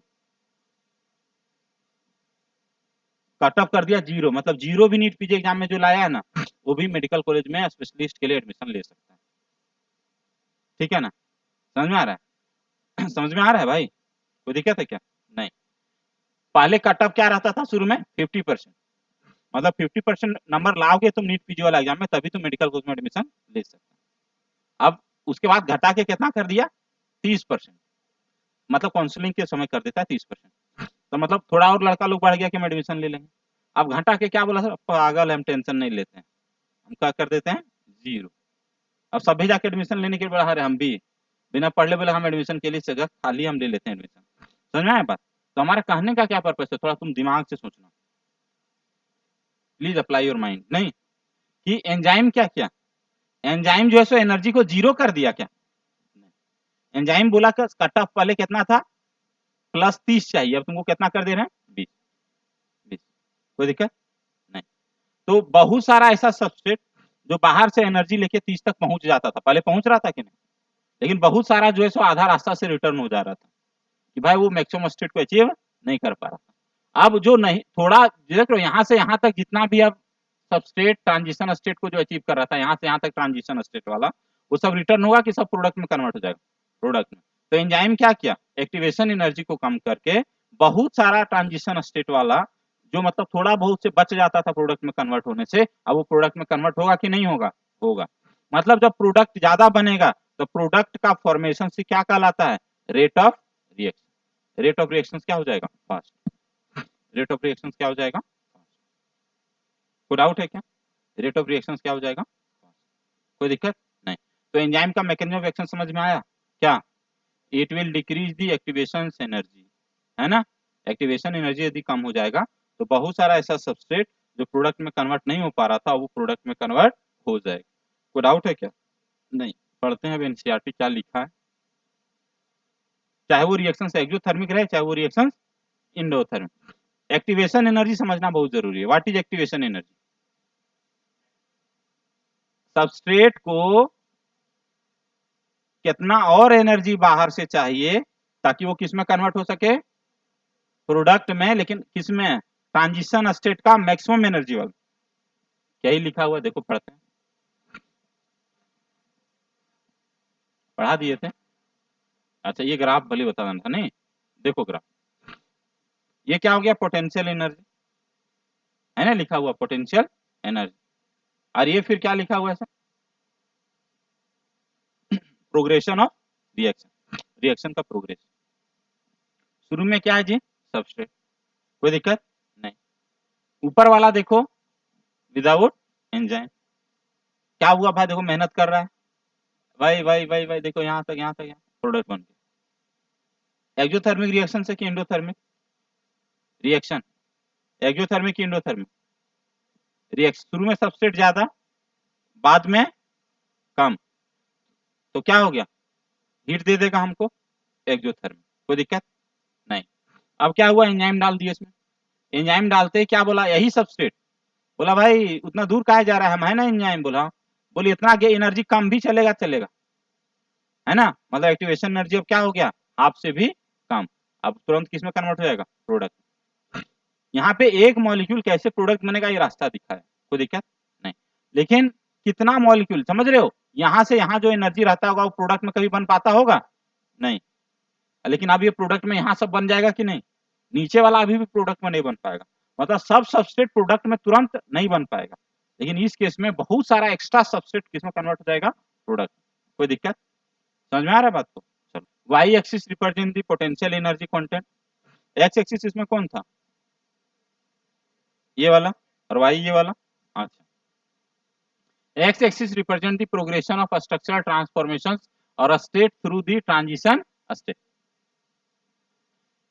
कट ऑफ कर दिया 0, मतलब 0 भी नीट पीजी एग्जाम में जो लाया है ना, वो भी मेडिकल कॉलेज में स्पेशलिस्ट के लिए एडमिशन ले सकता है, ठीक है ना, समझ में आ रहा है समझ में आ रहा है भाई, कोई दिक्कत है क्या, नहीं। पहले कट ऑफ क्या रहता था शुरू में, 50%, मतलब 50% नंबर लाओगे तुम नीट पीजी वाला एग्जाम में, तभी तुम मेडिकल कॉलेज में एडमिशन ले सकते हो। अब उसके बाद घटा के कितना कर दिया, 30%, मतलब काउंसलिंग के समय कर देता है 30%, तो मतलब थोड़ा और लड़का लोग बढ़ गया कि हम एडमिशन ले लेंगे। अब घटा के क्या बोला सर, पागल हम टेंशन नहीं लेते हैं, हम क्या कर देते हैं 0। अब सभी जाके एडमिशन लेने के बाद हम भी बिना पढ़ले बोले हम एडमिशन के लिए जगह खाली हम ले लेते हैं एडमिशन, समझ में आया बात। तो हमारा कहने का क्या पर्पस है, थोड़ा तुम दिमाग से सोचना, प्लीज अप्लाई योर माइंड, नहीं कि एंजाइम क्या किया, एंजाइम जो है सो एनर्जी को 0 कर दिया क्या, एंजाइम बोला कि कट ऑफ पहले कितना था, +30 चाहिए, अब तुमको कितना कर दे रहे हैं, 20। कोई दिक्कत नहीं। तो बहुत सारा ऐसा सबस्ट्रेट जो बाहर से एनर्जी लेके 30 तक पहुंच जाता था, पहले पहुंच रहा था कि नहीं, लेकिन बहुत सारा जो है सो आधा रास्ता से रिटर्न हो जा रहा था कि भाई वो मैक्सिमम स्टेट को अचीव नहीं कर पा रहा था। अब जो नहीं थोड़ा देख लो, यहाँ से यहाँ तक जितना भी अब सबस्ट्रेट ट्रांजिशन स्टेट को जो अचीव कर रहा था, यहाँ से यहाँ तक ट्रांजिशन स्टेट वाला, वो सब रिटर्न होगा कि सब प्रोडक्ट में कन्वर्ट हो जाएगा, प्रोडक्ट में। तो एंजाइम क्या किया, एक्टिवेशन एनर्जी को कम करके बहुत सारा ट्रांजिशन स्टेट वाला जो मतलब थोड़ा बहुत से बच जाता था प्रोडक्ट में कन्वर्ट होने से, अब वो प्रोडक्ट में कन्वर्ट होगा कि नहीं होगा, होगा। मतलब जब प्रोडक्ट ज्यादा बनेगा तो प्रोडक्ट का फॉर्मेशन से क्या कहलाता है, rate of reaction, rate of reaction क्या हो जाएगा, फास्ट, रेट ऑफ रिएक्शन क्या हो जाएगा, कोई डाउट है क्या, रेट ऑफ रिएक्शन क्या हो जाएगा, कोई दिक्कत नहीं। तो एंजाइम का मैकेनिज्म ऑफ एक्शन समझ में आया क्या, it will decrease the activation energy, है ना, एक्टिवेशन एनर्जी यदि कम हो जाएगा तो बहुत सारा ऐसा सबस्ट्रेट जो प्रोडक्ट में कन्वर्ट नहीं हो पा रहा था वो प्रोडक्ट में कन्वर्ट हो जाएगा। कोई डाउट है क्या, नहीं। पढ़ते हैं अब एनसीईआरटी क्या लिखा है, चाहे वो रिएक्शन एक्सोथर्मिक रहे चाहे वो रिएक्शन इंडोथर्मिक। एक्टिवेशन एनर्जी समझना बहुत जरूरी है, what is activation energy, substrate को कितना और एनर्जी बाहर से चाहिए ताकि वो किस में कन्वर्ट हो सके, प्रोडक्ट में, लेकिन किस में, ट्रांजिशन स्टेट का मैक्सिमम एनर्जी वाला, क्या ही लिखा हुआ देखो, पढ़ते हैं, पढ़ा दिए थे, अच्छा ये ग्राफ भले बता देना था, नहीं देखो ग्राफ, ये क्या हो गया, पोटेंशियल एनर्जी है ना, लिखा हुआ पोटेंशियल एनर्जी, और ये फिर क्या लिखा हुआ है sir, progression of reaction, reaction का प्रोग्रेस, शुरू में क्या है जी, सबस्ट्रेट, कोई दिक्कत नहीं, ऊपर वाला देखो विदाउट एंजाइम, क्या हुआ भाई, देखो मेहनत कर रहा है भाई भाई भाई भाई, देखो यहाँ तक यहाँ तक, यहाँ प्रोडक्ट बन गया, एक्सोथर्मिक रिएक्शन से कि एंडोथर्मिक रिएक्शन, एक्सोथर्मिक की एंडोथर्मिक रिएक्शन, शुरू में सबस्ट्रेट ज्यादा बाद में कम, तो क्या हो गया, हीट दे देगा हमको एक्सोथर्मिक, कोई दिक्कत नहीं। अब क्या हुआ, एंजाइम डाल दिए इसमें, एंजाइम डालते ही क्या बोला, यही सबस्ट्रेट बोला भाई उतना दूर कहा जा रहा है, हम है ना एंजाइम, बोला बोले इतना एनर्जी कम भी चलेगा, चलेगा है ना, मतलब एक्टिवेशन एनर्जी अब क्या हो गया, हाफ से भी कम, अब तुरंत किस में कन्वर्ट हो जाएगा, प्रोडक्ट। यहाँ पे एक मॉलिक्यूल कैसे प्रोडक्ट बनेगा ये रास्ता दिखा है, कोई दिक्कत नहीं, लेकिन कितना मॉलिक्यूल, समझ रहे हो, यहाँ से यहाँ जो एनर्जी रहता होगा वो प्रोडक्ट में कभी बन पाता होगा नहीं, लेकिन अब ये प्रोडक्ट में यहाँ सब बन जाएगा कि नहीं, नीचे वाला अभी भी प्रोडक्ट में नहीं बन पाएगा, मतलब सब सबस्ट्रेट प्रोडक्ट में तुरंत नहीं बन पाएगा, लेकिन इस केस में बहुत सारा एक्स्ट्रा सबस्ट्रेट किसमें कन्वर्ट हो जाएगा, प्रोडक्ट, कोई दिक्कत, समझ में आ रहा है बात को, चलो Y axis represent the potential energy content, X axis इसमें कौन था, ये वाला, और वाई ये वाला। अच्छा, X axis represent the progression of structural transformations और state through the transition state.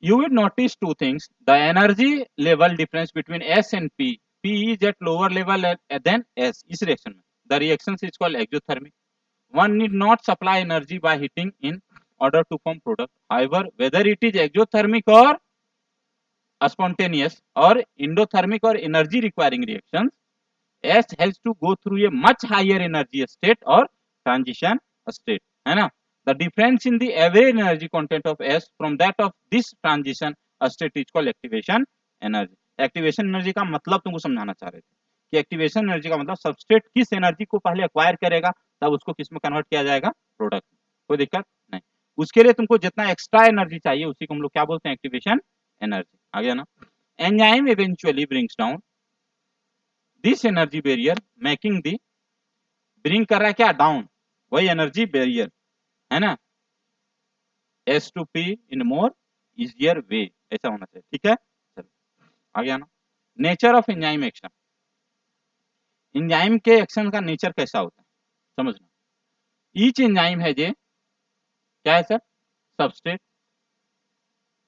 You will notice two things: the energy level difference between S and P. P is at lower level than S. इस reaction में the reaction is called exothermic. One need not supply energy by heating in order to form product. However, whether it is exothermic or spontaneous or endothermic or energy requiring reactions, S has to go through a much higher energy state or transition state, है ना? The difference in the average energy content of S from that of this transition state is called activation energy. Activation energy का मतलब तुमको समझाना चाह रहे थे कि एक्टिवेशन एनर्जी का मतलब सबस्ट्रेट किस एनर्जी को पहले एक्वायर करेगा तब उसको किस में कन्वर्ट किया जाएगा, प्रोडक्ट। कोई दिक्कत नहीं, उसके लिए तुमको जितना एक्स्ट्रा एनर्जी चाहिए उसी को हम लोग क्या बोलते हैं, एक्टिवेशन एनर्जी। आ गया ना? Enzyme eventually brings down this energy barrier making the, bring कर रहा है क्या, डाउन, वही एनर्जी बैरियर, है ना, S to P in more easier way, ऐसा होना चाहिए। ठीक है, चलो आ गया ना? Nature of enzyme action, enzyme के एक्शन का नेचर कैसा होता है समझना। ईच एंजाइम है जे क्या है sir, substrate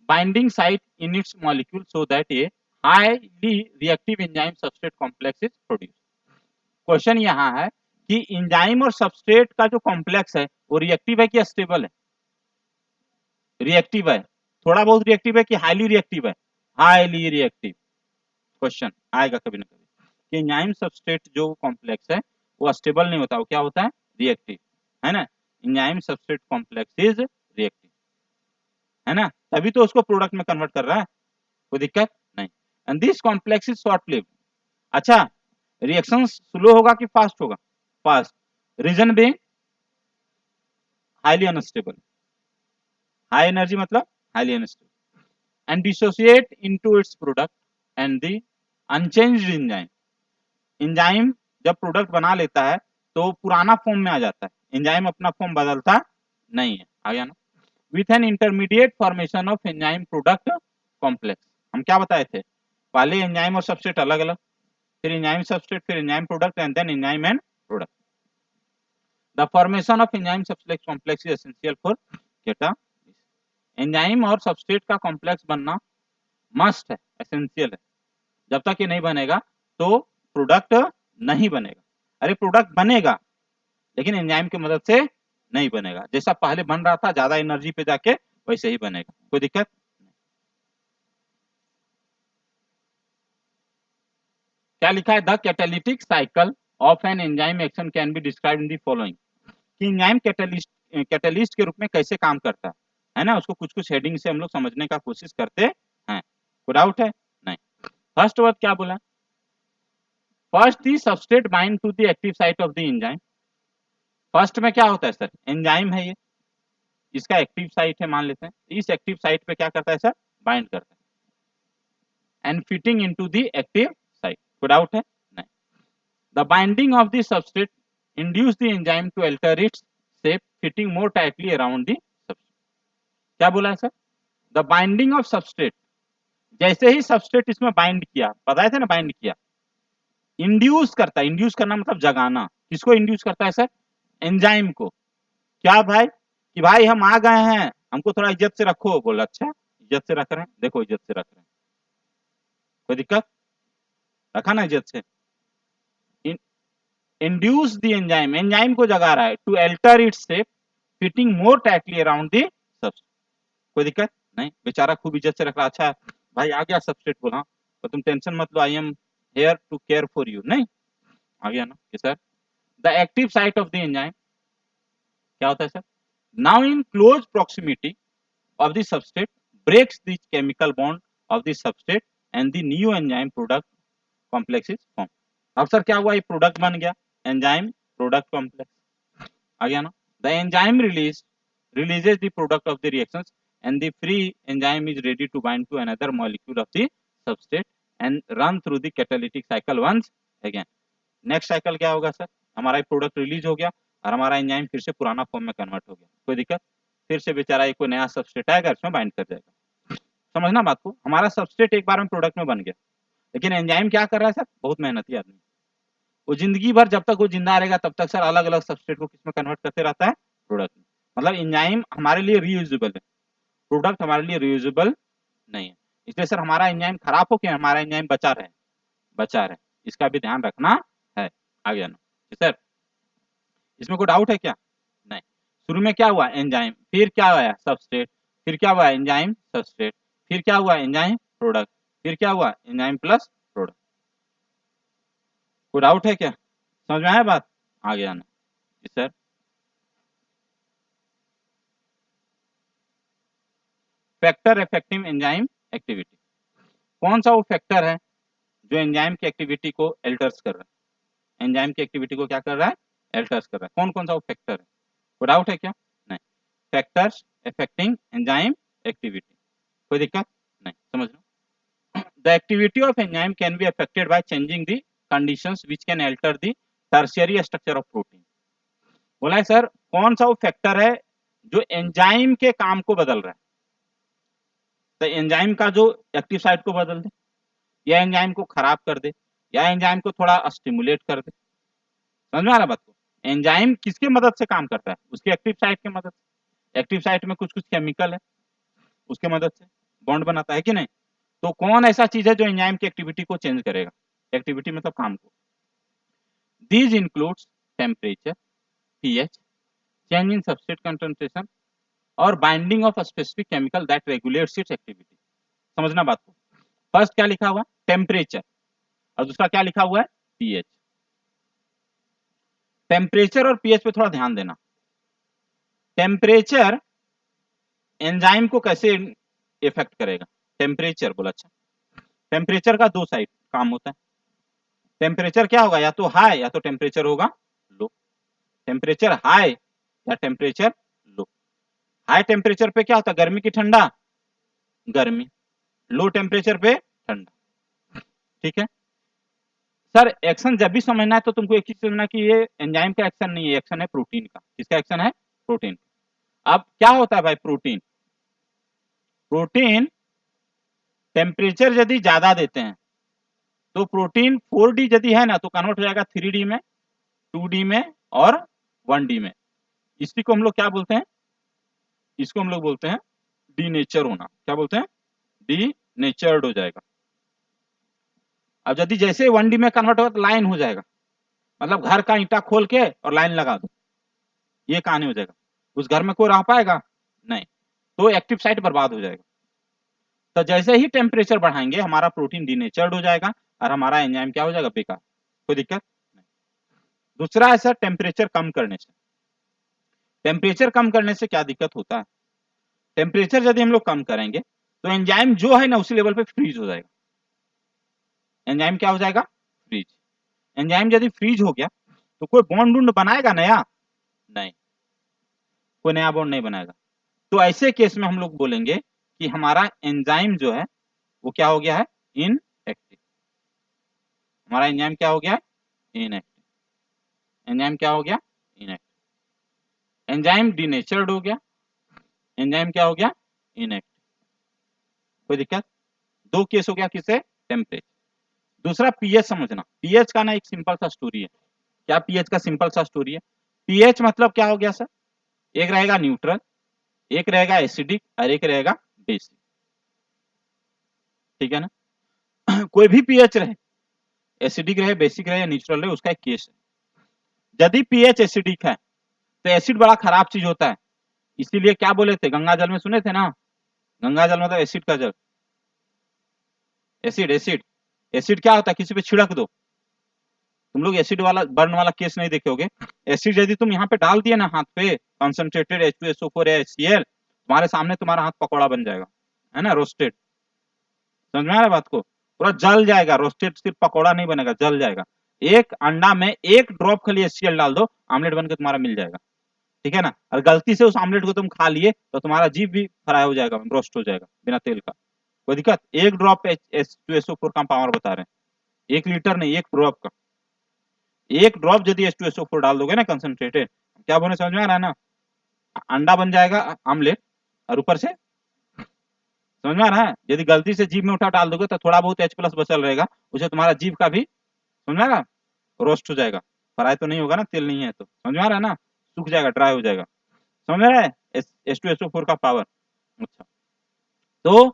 binding site in its molecule so that a highly reactive enzyme substrate complex is produce. Question यहाँ है कि एंजाइम और सबस्ट्रेट का जो कॉम्प्लेक्स है वो रिएक्टिव है कि स्टेबल है, रिएक्टिव है, थोड़ा बहुत रिएक्टिव है कि हाईली रिएक्टिव है, हाईली रिएक्टिव। क्वेश्चन आएगा कभी ना कभी कि एंजाइम सबस्ट्रेट जो कॉम्प्लेक्स है वो स्टेबल नहीं होता, वो क्या होता है, रिएक्टिव, है ना। Enzyme substrate complex is reactive, है ना, तभी तो उसको प्रोडक्ट में कन्वर्ट कर रहा है, कोई दिक्कत नहीं। And this complex is short lived. अच्छा, रिएक्शन स्लो होगा कि फास्ट होगा, fast, reason being highly unstable, high energy मतलब highly unstable, and dissociate into its product and the unchanged enzyme. Enzyme जब प्रोडक्ट बना लेता है तो पुराना फॉर्म में आ जाता है, एंजाइम अपना फॉर्म बदलता नहीं है। आ गया ना? With an intermediate formation of enzyme product complex. हम क्या बताए थे, पहले एंजाइम और सबस्ट्रेट अलग अलग, फिर एंजाइम सबस्ट्रेट, फिर enzyme product and then enzyme and product. The formation of enzyme substrate complex is essential for catalysis. Enzyme और सबस्ट्रेट का कॉम्प्लेक्स बनना मस्ट है, एसेंशियल है। जब तक ये नहीं बनेगा तो प्रोडक्ट नहीं बनेगा। अरे प्रोडक्ट बनेगा लेकिन एंजाइम की मदद से नहीं बनेगा, जैसा पहले बन रहा था ज्यादा एनर्जी पे जाके वैसे ही बनेगा, कोई दिक्कत। क्या लिखा है, the catalytic cycle of an enzyme action can be described in the following. कि एंजाइम कैटालिस्ट के रूप में कैसे काम करता है ना, उसको कुछ कुछ हेडिंग से हम लोग समझने का कोशिश करते हैं। कोई डाउट है नहीं? फर्स्ट वर्ड क्या बोला, first the substrate bind to the active site of the enzyme. First में क्या होता है सर, एंजाइम है ये, इसका एक्टिव साइट है मान लेते हैं, इस एक्टिव साइट पे क्या करता है सर, बाइंड करता है and fitting into the active site. कोई डाउट है नहीं? The binding of the substrate induce the enzyme to alter its shape fitting more tightly around the substrate. क्या बोला है sir, the binding of substrate, जैसे ही सबस्ट्रेट इसमें bind किया, बताए थे ना बाइंड किया, इंड्यूस करता है, इंड्यूस करना मतलब जगाना, किसको इंड्यूस करता है सर, एंजाइम को। क्या भाई, कि भाई हम आ गए हैं, हमको थोड़ा इज्जत से रखो, बोला अच्छा इज्जत से रख रहे हैं, देखो इज्जत से रख रहे हैं, कोई दिक्कत, रखा ना इज्जत से। इंड्यूस द एंजाइम, एंजाइम को जगा रहा है, to alter its shape fitting more tightly around the substrate. कोई दिक्कत नहीं, बेचारा खूब इज्जत से रख रहा, अच्छा भाई आ गया सबस्ट्रेट, बोला तो तुम टेंशन मत लो, I am here to care for you, नहीं आ गया ना कि sir. The active site of the enzyme क्या होता है sir, now in close proximity of the substrate breaks the chemical bond of the substrate and the new enzyme product complex is formed। अब sir क्या हुआ, ये product बन गया, enzyme product complex. आ गया ना? The enzyme releases the product of the reactions and the free enzyme is ready to bind to another molecule of the substrate and run through the catalytic cycle once again। Next cycle क्या होगा sir, हमारा product release हो गया और हमारा enzyme फिर से पुराना फॉर्म में कन्वर्ट हो गया, कोई दिक्कत। फिर से बेचारा एक कोई नया सबस्ट्रेट आएगा, इसमें बाइंड कर जाएगा। समझना बात को, हमारा सबस्ट्रेट एक बार में प्रोडक्ट में बन गया, लेकिन एंजाइम क्या कर रहा है सर, बहुत मेहनती आदमी, वो जिंदगी भर जब तक वो जिंदा रहेगा तब तक सर अलग अलग सबस्ट्रेट को किसमें कन्वर्ट करते रहता है, प्रोडक्ट में। मतलब एंजाइम हमारे लिए रीयूजेबल है, प्रोडक्ट हमारे लिए रीयूजेबल नहीं है। इसलिए सर हमारा एंजाइम खराब हो के हमारा एंजाइम बचा रहे, इसका भी ध्यान रखना है। आगे जाना सर, इसमें कोई डाउट है क्या? नहीं। शुरू में क्या हुआ, एंजाइम, फिर क्या हुआ, सबस्ट्रेट, फिर क्या हुआ, एंजाइम सबस्ट्रेट, फिर क्या हुआ, एंजाइम प्रोडक्ट, फिर क्या हुआ, एंजाइम प्लस प्रोडक्ट। कोई डाउट है क्या? समझ में आया बात? आगे आना जी sir. Factor affecting enzyme activity, कौन सा वो फैक्टर है जो एंजाइम की एक्टिविटी को एल्टर्स कर रहा है, एंजाइम की एक्टिविटी को क्या कर रहा है, एल्टर्स कर रहा है, कौन कौन सा वो फैक्टर है? कोई डाउट है क्या? नहीं। फैक्टर्स अफेक्टिंग एंजाइम एक्टिविटी, कोई दिक्कत नहीं, समझ लो। The activity of enzyme can be affected by changing the conditions which can alter the tertiary structure of protein। बोला है सर कौन सा वो फैक्टर है जो एंजाइम के काम को बदल रहा है, तो एंजाइम का जो एक्टिव साइट को बदल दे, या एंजाइम को खराब कर दे, या एंजाइम को थोड़ा स्टिमुलेट कर दे। समझ में आ रहा बात को? एंजाइम किसकी मदद से काम करता है, उसकी एक्टिव साइट की मदद से। एक्टिव साइट में कुछ कुछ केमिकल है, उसके मदद से बॉन्ड बनाता है कि नहीं? तो कौन ऐसा चीज है जो एंजाइम की एक्टिविटी को चेंज करेगा, एक्टिविटी मतलब काम को? These includes temperature, pH, change in substrate concentration और binding of specific chemical that regulates its activity. समझना बात को, फर्स्ट क्या लिखा हुआ, टेम्परेचर, और दूसरा क्या लिखा हुआ है, पीएच। टेम्परेचर और पीएच पे थोड़ा ध्यान देना। टेम्परेचर एंजाइम को कैसे इफेक्ट करेगा, टेम्परेचर बोला, अच्छा टेम्परेचर का दो साइड काम होता है। टेम्परेचर क्या होगा, या तो हाई या तो टेम्परेचर होगा लो। टेम्परेचर हाई या टेम्परेचर लो। हाई टेम्परेचर पे क्या होता है, गर्मी की ठंडा, गर्मी, लो टेम्परेचर पे ठंडा। ठीक है सर, एक्शन जब भी समझना है तो तुमको एक चीज समझना कि ये एंजाइम का एक्शन नहीं है, एक्शन है प्रोटीन का। किसका एक्शन है, प्रोटीन। अब क्या होता है भाई, प्रोटीन टेम्परेचर यदि ज्यादा देते हैं तो प्रोटीन 4D यदि है ना तो कन्वर्ट हो जाएगा 3D में, 2D में और 1D में। इसी को हम लोग क्या बोलते हैं, इसको हम लोग बोलते हैं डीनेचर होना। क्या बोलते हैं, डीनेचर्ड हो जाएगा। अब यदि जैसे 1D में कन्वर्ट होगा तो लाइन हो जाएगा, मतलब घर का ईंटा खोल के और लाइन लगा दो, ये कहानी हो जाएगा। उस घर में कोई रह पाएगा नहीं, तो एक्टिव साइट बर्बाद हो जाएगा। तो जैसे ही टेम्परेचर बढ़ाएंगे हमारा प्रोटीन डीनेचर्ड हो जाएगा और हमारा एंजाइम क्या हो जाएगा, बेकार। कोई दिक्कत नहीं। दूसरा है सर टेम्परेचर कम करने से। टेम्परेचर कम करने से क्या दिक्कत होता है, टेम्परेचर यदि हम लोग कम करेंगे तो एंजाइम जो है ना उसी लेवल पे फ्रीज हो जाएगा। एंजाइम क्या हो जाएगा, फ्रीज। एंजाइम यदि फ्रीज हो गया तो कोई बॉन्ड वॉन्ड बनाएगा नया, नहीं, कोई नया बॉन्ड नहीं बनाएगा। तो ऐसे केस में हम लोग बोलेंगे कि हमारा एंजाइम जो है वो क्या हो गया है, इनएक्टिव। हमारा एंजाइम क्या हो गया है, इनएक्टिव। एंजाइम क्या हो गया, इनएक्टिव। एंजाइम डीनेचर्ड हो गया, एंजाइम क्या हो गया, इनएक्टिव। कोई दिक्कत? दो केस हो गया, किससे, टेम्परेचर। दूसरा पीएच समझना। पीएच का ना एक सिंपल सा स्टोरी है। क्या पीएच का सिंपल सा स्टोरी है, पीएच मतलब क्या हो गया सर, एक रहेगा न्यूट्रल, एक रहेगा एसिडिक और एक रहेगा बेसिक। ठीक है ना कोई भी पीएच रहे, एसिडिक रहे, बेसिक रहे या न्यूट्रल रहे, उसका एक केस है। यदि पीएच एसिडिक है तो एसिड बड़ा खराब चीज होता है, इसीलिए क्या बोले थे, गंगा जल में सुने थे ना, गंगा जल मतलब एसिड का जल। एसिड एसिड एसिड क्या होता है, किसी पे छिड़क दो। तुम लोग एसिड वाला बर्न वाला केस नहीं देखे होगे। एसिड यदि तुम यहाँ पे डाल दिए ना हाथ पे, कंसंट्रेटेड H2SO4 या HCl, तुम्हारे सामने तुम्हारा हाथ पकौड़ा बन जाएगा, है ना, रोस्टेड। समझ में आ रहा बात को, पूरा जल जाएगा। रोस्टेड सिर्फ पकौड़ा नहीं बनेगा, जल जाएगा। एक अंडा में एक ड्रॉप खाली HCl डाल दो, आमलेट बनकर तुम्हारा मिल जाएगा। ठीक है ना, और गलती से उस आमलेट को तुम खा लिए तो तुम्हारा जीभ भी फ्राई हो जाएगा, रोस्ट हो जाएगा बिना तेल का। कोई दिक्कत? एक ड्रॉप H2SO4 का पावर बता रहे हैं, 1 लीटर नहीं, एक ड्रॉप का। एक ड्रॉप यदि H2SO4 डाल दोगे ना कंसंट्रेटेड, क्या बोले, समझ में आ रहा है ना? अंडा बन जाएगा आमलेट, और ऊपर से, समझ में आ रहा है? यदि गलती से जीभ में उठा डाल दोगे तो थोड़ा बहुत H+ बचल रहेगा, उसे तुम्हारा जीभ का भी, समझ में आ रहा, रोस्ट हो जाएगा। फ्राई तो नहीं होगा ना, तेल नहीं है तो, समझ में आ रहा है ना, सूख जाएगा, ड्राई हो जाएगा। समझ में आ रहा है H2SO4 का पावर। अच्छा, तो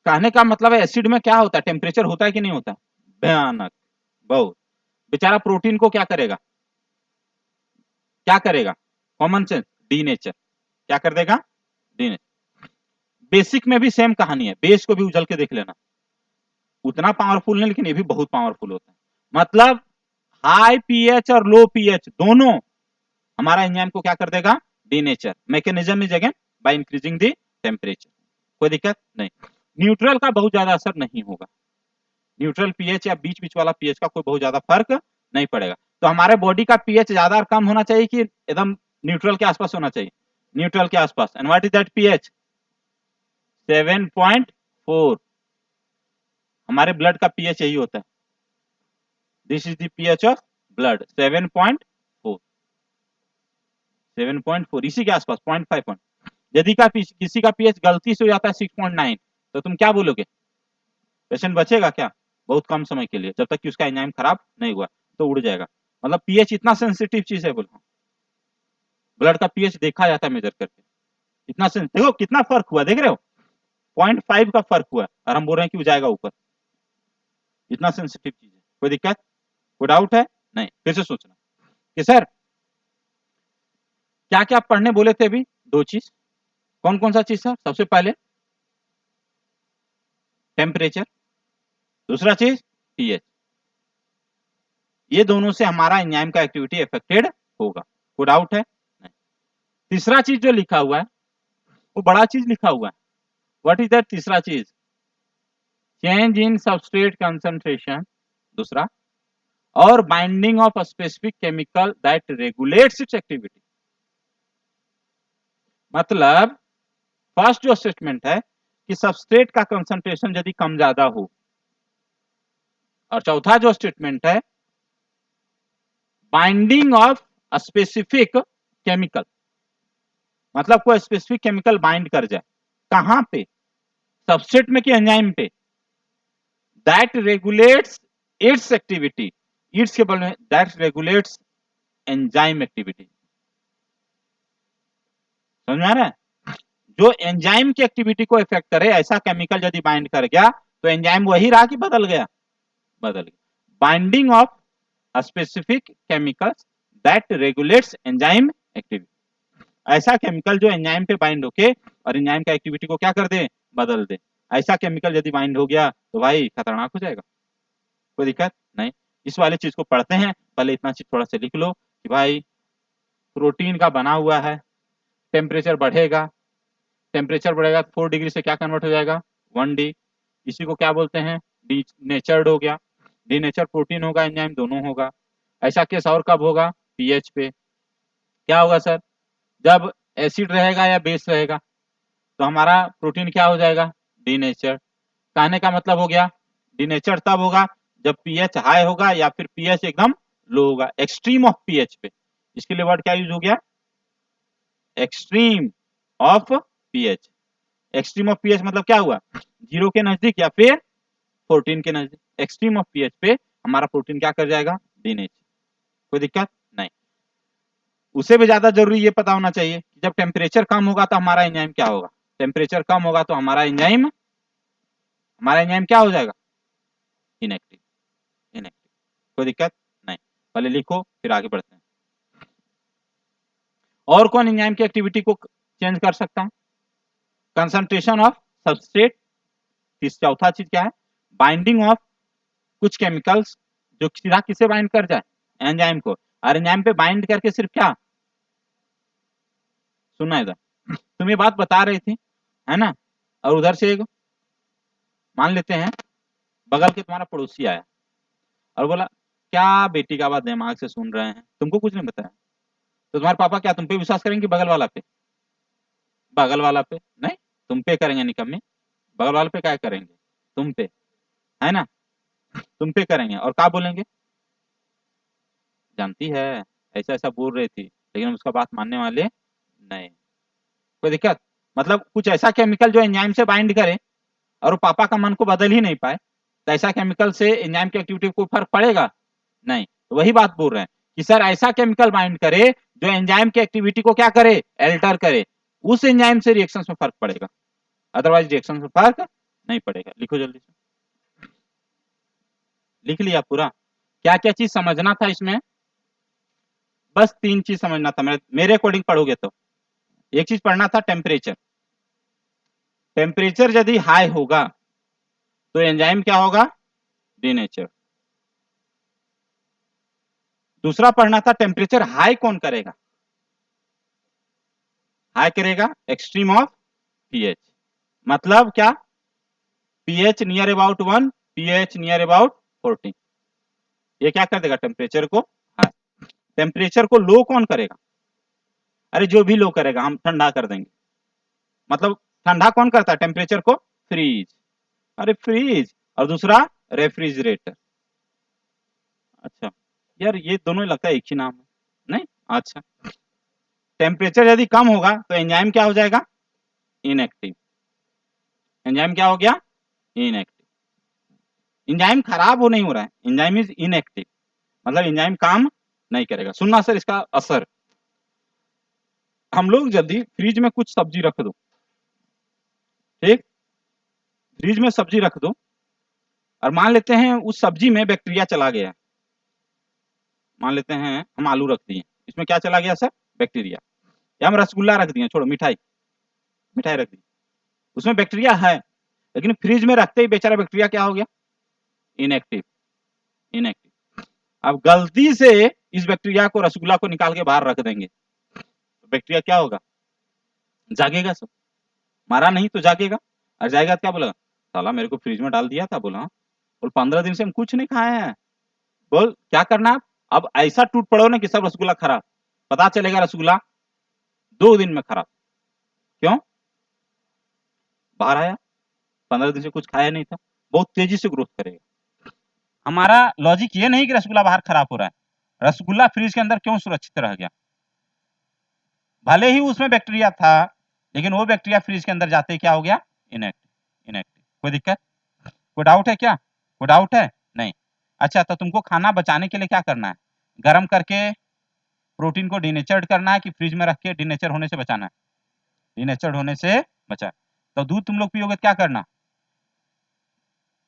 कहने का मतलब है एसिड में क्या होता है, टेम्परेचर होता है कि नहीं होता है? भयानक, बहुत। बेचारा प्रोटीन को क्या करेगा, क्या करेगा, कॉमन सेंस, डीनेचर, क्या कर देगा, डीनेचर। बेसिक में भी सेम कहानी है, बेस को भी उछल के देख लेना, उतना पावरफुल नहीं लेकिन ये भी बहुत पावरफुल होता है। मतलब हाई पीएच और लो पीएच दोनों हमारा एंजाइम को क्या कर देगा, denature. Mechanism is again by increasing the temperature. कोई दिक्कत नहीं। न्यूट्रल का बहुत ज्यादा असर नहीं होगा, न्यूट्रल पीएच या बीच बीच वाला पीएच का कोई बहुत ज्यादा फर्क नहीं पड़ेगा। तो हमारे बॉडी का पीएच ज्यादा और कम होना चाहिए कि एकदम न्यूट्रल के आसपास होना चाहिए, न्यूट्रल के आसपास। And what is that pH, 7.4। हमारे ब्लड का पीएच यही होता है, this is the pH of blood, 7.4, 7.4, इसी के आसपास, 0.5 पॉइंट। यदि का किसी का पीएच गलती से हो जाता है 6.9, तो तुम क्या बोलोगे, पेशेंट बचेगा क्या, बहुत कम समय के लिए, जब तक कि उसका एंजाइम खराब नहीं हुआ, तो उड़ जाएगा। मतलब पीएच इतना सेंसिटिव चीज है, बोलो, ब्लड का पीएच देखा जाता है मेजर करके, इतना देखो कितना फर्क हुआ, देख रहे हो, 0.5 का फर्क हुआ, और हम बोल रहे हैं कि वो जाएगा ऊपर, इतना सेंसिटिव चीज है। कोई दिक्कत, कोई डाउट है? नहीं, फिर से सोचना कि सर क्या क्या पढ़ने बोले थे अभी, दो चीज, कौन कौन सा चीज सर? सबसे पहले टेम्परेचर, दूसरा चीज पीएच, ये दोनों से हमारा एंजाइम का एक्टिविटी अफेक्टेड होगा, कोई डाउट है? नहीं। तीसरा चीज जो लिखा हुआ है वो बड़ा चीज लिखा हुआ है, व्हाट इज दैट तीसरा चीज, चेंज इन सबस्ट्रेट कंसंट्रेशन, दूसरा, और binding of specific chemical that regulates its activity. मतलब फर्स्ट जो स्टेटमेंट है कि सबस्ट्रेट का कंसंट्रेशन यदि कम ज्यादा हो, और चौथा जो स्टेटमेंट है बाइंडिंग ऑफ स्पेसिफिक केमिकल, मतलब कोई स्पेसिफिक केमिकल बाइंड कर जाए, कहां पे, सबस्ट्रेट में कि एंजाइम पे, that regulates its activity, it's के बोलने दैट रेगुलेट्स एंजाइम एक्टिविटी। समझ में आ रहा है? जो एंजाइम की एक्टिविटी को इफेक्ट करे ऐसा केमिकल यदि बाइंड कर गया तो एंजाइम वही रहा कि बदल गया, बदल गया। Binding of specific chemicals that regulates enzyme activity, ऐसा केमिकल जो एंजाइम पे बाइंड होके और एंजाइम का एक्टिविटी को क्या कर दे, बदल दे, ऐसा केमिकल यदि बाइंड हो गया तो भाई खतरनाक हो जाएगा। कोई दिक्कत नहीं। इस वाले चीज को पढ़ते हैं, पहले इतना चीज थोड़ा सा लिख लो कि भाई प्रोटीन का बना हुआ है, टेम्परेचर बढ़ेगा, टेम्परेचर बढ़ेगा 4 डिग्री से क्या कन्वर्ट हो जाएगा, 1D, इसी को क्या बोलते हैं, डीनेचर्ड हो गया, डीनेचर प्रोटीन होगा, एंजाइम दोनों होगा। ऐसा केस और कब होगा, पीएच पे। क्या होगा सर, जब एसिड रहेगा या बेस रहेगा तो हमारा प्रोटीन क्या हो जाएगा, डीनेचर। कहने का मतलब हो गया डीनेचर तब होगा जब पीएच हाई होगा या फिर पीएच एकदम लो होगा, एक्सट्रीम ऑफ पीएच पे। इसके लिए वर्ड क्या यूज हो गया, extreme of pH. Extreme of pH मतलब क्या हुआ, 0 के नजदीक या फिर 14 के नजदीक, एक्सट्रीम ऑफ पीएच पे हमारा प्रोटीन क्या कर जाएगा, डीनेचर। कोई दिक्कत नहीं। उससे भी ज्यादा जरूरी ये पता होना चाहिए कि जब टेम्परेचर कम होगा तो हमारा एंजाइम क्या होगा, टेम्परेचर कम होगा तो हमारा एंजाइम क्या हो जाएगा, इनएक्टिव, इनएक्टिव। कोई दिक्कत नहीं, पहले लिखो फिर आगे बढ़ते हैं। और कौन एंजाइम की एक्टिविटी को चेंज कर सकता है, कंसंट्रेशन ऑफ सबस्ट्रेट, चौथा चीज क्या है, बाइंडिंग ऑफ कुछ केमिकल्स जो सीधा किसे बाइंड कर जाए, एंजाइम को, और एंजाइम पे बाइंड करके सिर्फ क्या, सुनना इधर, तुम ये बात बता रही थी है ना, और उधर से एक मान लेते हैं बगल के तुम्हारा पड़ोसी आया और बोला क्या बेटी का बात दिमाग से सुन रहे हैं, तुमको कुछ नहीं बताया, तो तुम्हारे पापा क्या तुम पे विश्वास करेंगे, बगल वाला पे, बगल वाला पे नहीं, तुम पे करेंगे निकम्मे, बगल वाले पे क्या करेंगे, तुम पे, है ना, तुम पे करेंगे और क्या बोलेंगे, जानती है ऐसा ऐसा बोल रही थी लेकिन उसका बात मानने वाले नहीं। कोई दिक्कत? मतलब कुछ ऐसा केमिकल जो एंजाइम से बाइंड करे और वो पापा का मन को बदल ही नहीं पाए, तो ऐसा केमिकल से एंजाइम की एक्टिविटी को फर्क पड़ेगा? नहीं। तो वही बात बोल रहे हैं कि सर ऐसा केमिकल बाइंड करे जो एंजाइम की एक्टिविटी को क्या करे, एल्टर करे, उस एंजाइम से रिएक्शन में फर्क पड़ेगा, अदरवाइज रिएक्शन में फर्क नहीं पड़ेगा। लिखो जल्दी से। लिख लिया पूरा? क्या क्या चीज समझना था इसमें? बस 3 चीज समझना था। मेरे अकॉर्डिंग पढ़ोगे तो एक चीज पढ़ना था, टेम्परेचर। टेम्परेचर यदि हाई होगा तो एंजाइम क्या होगा, डीनेचर। दूसरा पढ़ना था, टेम्परेचर हाई कौन करेगा, हाई करेगा एक्सट्रीम ऑफ पीएच। मतलब क्या, pH near about 1, pH near about 14, ये क्या कर देगा, टेम्परेचर को हाई। टेम्परेचर को लो कौन करेगा, अरे जो भी लो करेगा हम ठंडा कर देंगे। मतलब ठंडा कौन करता है टेम्परेचर को, फ्रीज, अरे फ्रीज। और दूसरा रेफ्रिजरेटर। अच्छा यार ये दोनों लगता है एक ही नाम है, नहीं? अच्छा, टेम्परेचर यदि कम होगा तो एंजाइम क्या हो जाएगा, इनएक्टिव। एंजाइम क्या हो गया, इनएक्टिव। एंजाइम खराब हो नहीं हो रहा है, एंजाइम इज इनएक्टिव, मतलब एंजाइम काम नहीं करेगा। सुनना सर इसका असर, हम लोग यदि फ्रिज में कुछ सब्जी रख दो, ठीक, फ्रिज में सब्जी रख दो और मान लेते हैं उस सब्जी में बैक्टीरिया चला गया, मान लेते हैं हम आलू रख दिए, इसमें क्या चला गया सर, बैक्टीरिया। या हम रसगुल्ला रख दिए, छोड़ो मिठाई, मिठाई रख दी, उसमें बैक्टीरिया है, लेकिन फ्रिज में रखते ही बेचारा बैक्टीरिया क्या हो गया, इनएक्टिव, इनएक्टिव। अब गलती से इस बैक्टीरिया को, रसगुल्ला को निकाल के बाहर रख देंगे, तो बैक्टीरिया क्या होगा, जागेगा सब, मारा नहीं तो जागेगा, और जाएगा तो क्या बोलेगा, साला मेरे को फ्रिज में डाल दिया था, बोला बोल 15 दिन से हम कुछ नहीं खाए हैं, बोल क्या करना है? अब ऐसा टूट पड़ो ना कि सब रसगुल्ला खराब, पता चलेगा रसगुल्ला 2 दिन में खराब, क्यों, बाहर आया, 15 दिन से कुछ खाया नहीं था, बहुत तेजी से ग्रोथ करेगा। हमारा लॉजिक ये नहीं कि रसगुल्ला बाहर खराब हो रहा है, रसगुल्ला फ्रिज के अंदर क्यों सुरक्षित रह गया, भले ही उसमें बैक्टीरिया था, लेकिन वो बैक्टीरिया फ्रिज के अंदर जाते ही क्या हो गया, इनएक्टिव, इनएक्टिव। कोई दिक्कत, कोई डाउट है क्या, कोई डाउट है, नहीं? अच्छा तो तुमको खाना बचाने के लिए क्या करना है, गर्म करके प्रोटीन को डीनेचर्ड करना है कि फ्रिज में रख के डीनेचर होने से बचाना है, डीनेचर्ड होने से बचा। तो दूध तुम लोग पियोगे क्या करना,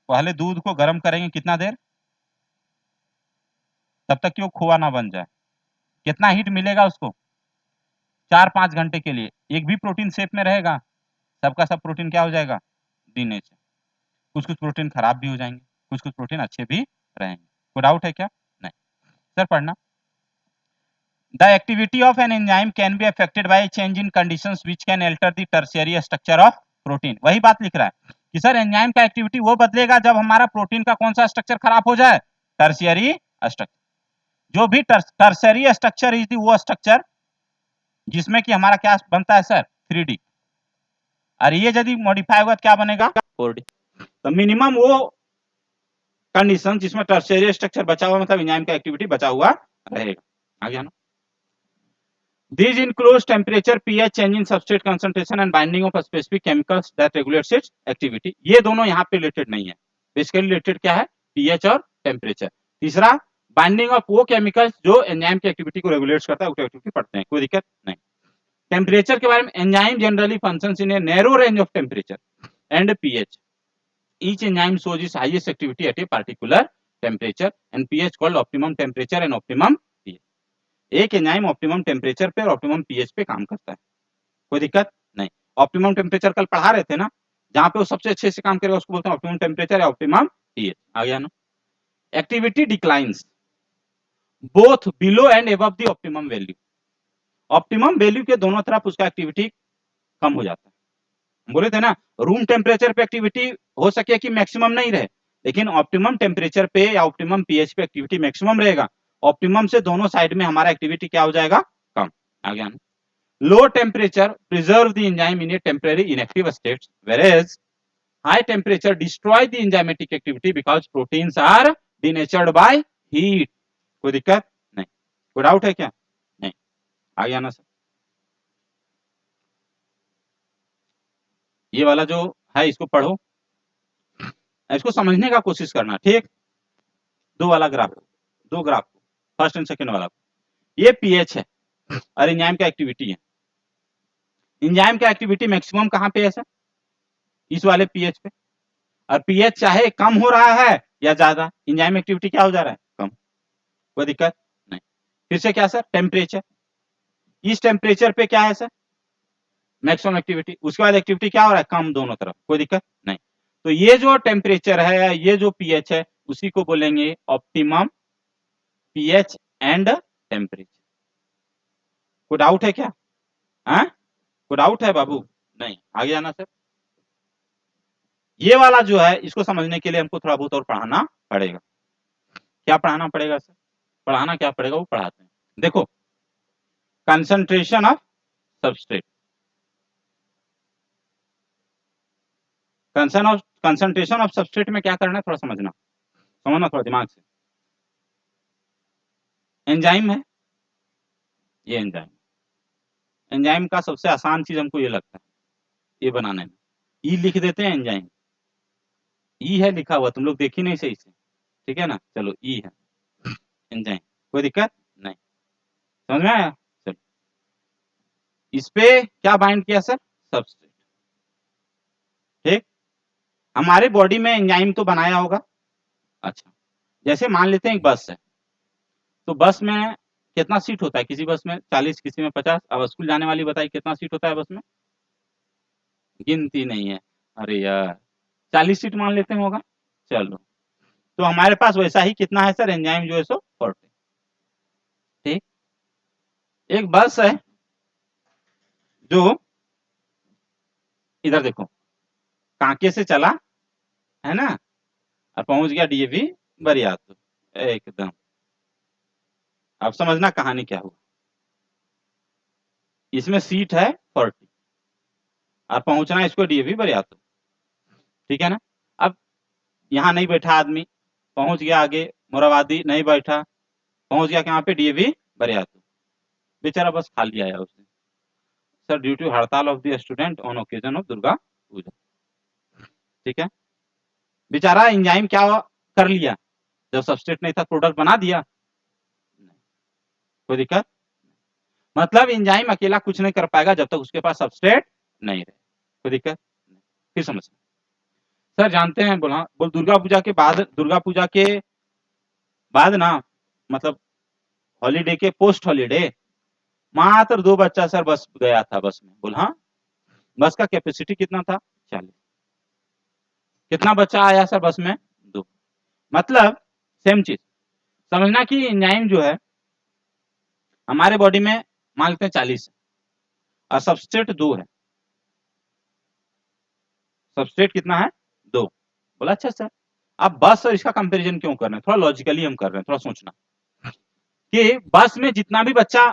पहले दूध को गर्म करेंगे, कितना देर, तब तक कि वो खोआ ना बन जाए, कितना हीट मिलेगा उसको, 4-5 घंटे के लिए, एक भी प्रोटीन शेप में रहेगा, सबका सब प्रोटीन क्या हो जाएगा, डीनेचर। कुछ कुछ प्रोटीन खराब भी हो जाएंगे, कुछ कुछ प्रोटीन अच्छे भी रहेंगे। कोई डाउट है क्या, नहीं? सर पढ़ना, the activity of an enzyme can be affected by change in conditions which can alter the tertiary structure of protein. वही बात लिख रहा है कि सर एंजाइम का एक्टिविटी वो बदलेगा जब हमारा प्रोटीन का कौन सा स्ट्रक्चर खराब हो जाए, टर्शियरी स्ट्रक्चर। जो भी टर्शियरी स्ट्रक्चर इज दी वो स्ट्रक्चर जिसमें कि हमारा क्या बनता है सर, 3D, और ये यदि मॉडिफाई होगा तो क्या बनेगा, 4D। तो मिनिमम वो कंडीशन जिसमें टर्शियरी स्ट्रक्चर बचा हुआ, मतलब एंजाइम का एक्टिविटी बचा हुआ रहेगा। आ गया ना? These includes temperature, pH, change in substrate concentration and binding of specific chemicals that regulates its activity. ये दोनों यहाँ पे रिलेटेड नहीं है, बेसिकली रिलेटेड क्या है, pH और टेम्परेचर। तीसरा, बाइंडिंग ऑफ वो केमिकल्स जो एंजाइम की एक्टिविटी को रेगुलेट करता है, वो एक्टिविटी पढ़ते हैं, कोई दिक्कत नहीं। टेम्परेचर के बारे में, enzyme generally functions in a narrow range of temperature and pH. Each enzyme shows its highest activity at a particular temperature and pH called optimum temperature and optimum pH. एक enzyme optimum temperature पे और optimum pH पे काम करता है, कोई दिक्कत नहीं। ऑप्टिमम टेम्परेचर कल पढ़ा रहे थे ना, जहां पे वो सबसे अच्छे से काम करेगा उसको बोलते हैं ऑप्टिमम टेम्परेचर या ऑप्टिमम पीएच। आ गया ना? Activity declines both below and above the optimum value. Optimum value के दोनों तरफ उसका एक्टिविटी कम हो जाता है। बोले थे ना, रूम टेम्परेचर पे एक्टिविटी हो सके कि मैक्सिमम नहीं रहे, लेकिन ऑप्टिमम टेम्परेचर पे या ऑप्टिमम पीएच पे एक्टिविटी मैक्सिमम रहेगा। ऑप्टिमम से दोनों साइड में हमारा एक्टिविटी क्या हो जाएगा, कम। आ गया ना? Low temperature preserve the enzyme in a temporary inactive state, whereas high temperature destroy the enzymatic activity because proteins are denatured by heat. कोई दिक्कत नहीं, कोई डाउट है क्या, नहीं? आ गया ना सर? ये वाला जो है इसको पढ़ो, इसको समझने का कोशिश करना, ठीक। दो वाला ग्राफ, दो ग्राफ, फर्स्ट एंड सेकंड वाला, ये पीएच है और एंजाइम का एक्टिविटी है। एंजाइम का एक्टिविटी मैक्सिमम कहाँ पे है सर? इस वाले पीएच पे। और पीएच चाहे कम हो रहा है या ज्यादा, एंजाइम एक्टिविटी क्या हो जा रहा है? कम। कोई दिक्कत नहीं। फिर से क्या सर? टेम्परेचर, इस टेम्परेचर पे क्या है सर? Maximum activity. उसके बाद एक्टिविटी क्या हो रहा है? कम, दोनों तरफ। कोई दिक्कत नहीं। तो ये जो टेम्परेचर है, ये जो पीएच है, उसी को बोलेंगे ऑप्टिमम पीएच एंड टेम्परेचर। कोई डाउट है क्या? कोई डाउट है बाबू? नहीं, आगे आना सर। ये वाला जो है, इसको समझने के लिए हमको थोड़ा बहुत और पढ़ाना पड़ेगा। क्या पढ़ाना पड़ेगा सर? पढ़ाना क्या पड़ेगा वो पढ़ाते हैं। देखो, concentration of substrate, concentration of substrate में क्या करना है थोड़ा समझना थोड़ा दिमाग से। एंजाइम है, ये एंजाइम, एंजाइम का सबसे आसान चीज हमको ये लगता है ये बनाने में, ई लिख देते हैं एंजाइम, ई है लिखा हुआ, तुम लोग देखी नहीं सही से, ठीक है ना। चलो ई है एंजाइम, कोई दिक्कत नहीं, समझ में आया? चलो, इस पे क्या बाइंड किया सर? सबस्ट्रेट, ठीक। हमारे बॉडी में एंजाइम तो बनाया होगा। अच्छा, जैसे मान लेते हैं एक बस है, तो बस में कितना सीट होता है? किसी बस में 40, किसी में 50। अब स्कूल जाने वाली बताइए कितना सीट होता है बस में? गिनती नहीं है। अरे यार, 40 सीट मान लेते हैं होगा। चलो, तो हमारे पास वैसा ही कितना है सर? एंजाइम जो है सो 40, ठीक। एक बस है जो, इधर देखो, कांके से चला है ना, और पहुंच गया डीएवी बरियातुर, एकदम। अब समझना कहानी क्या हुआ। इसमें सीट है 40 और पहुंचना इसको डीएवी बरियातुर, ठीक है ना। अब यहाँ नहीं बैठा आदमी, पहुंच गया आगे, मोराबादी नहीं बैठा, पहुंच गया कहाँ पे? डीएवी बरियातुर। बेचारा बस खाली आया उसने, सर ड्यू टू हड़ताल of the student on occasion of Durga Puja, ठीक है। बेचारा एंजाइम क्या कर लिया? जब सबस्ट्रेट नहीं था प्रोडक्ट बना दिया, कोई दिक्कत? मतलब एंजाइम अकेला कुछ नहीं कर पाएगा जब तक उसके पास सबस्ट्रेट नहीं रहे, कोई दिक्कत? फिर समझना सर, जानते हैं बोल दुर्गा पूजा के बाद ना, मतलब हॉलीडे के पोस्ट हॉलीडे मात्र 2 बच्चा सर बस गया था बस में। बोल हाँ, बस का कैपेसिटी कितना था? 40। कितना बच्चा आया सर बस में? 2। मतलब सेम चीज समझना कि एंजाइम जो है हमारे बॉडी में मान लेते हैं 40 और सबस्ट्रेट 2 है। सबस्ट्रेट कितना है? 2। बोला अच्छा सर, अब बस और इसका कंपैरिजन क्यों कर रहे हैं? थोड़ा लॉजिकली हम कर रहे हैं, थोड़ा सोचना कि बस में जितना भी बच्चा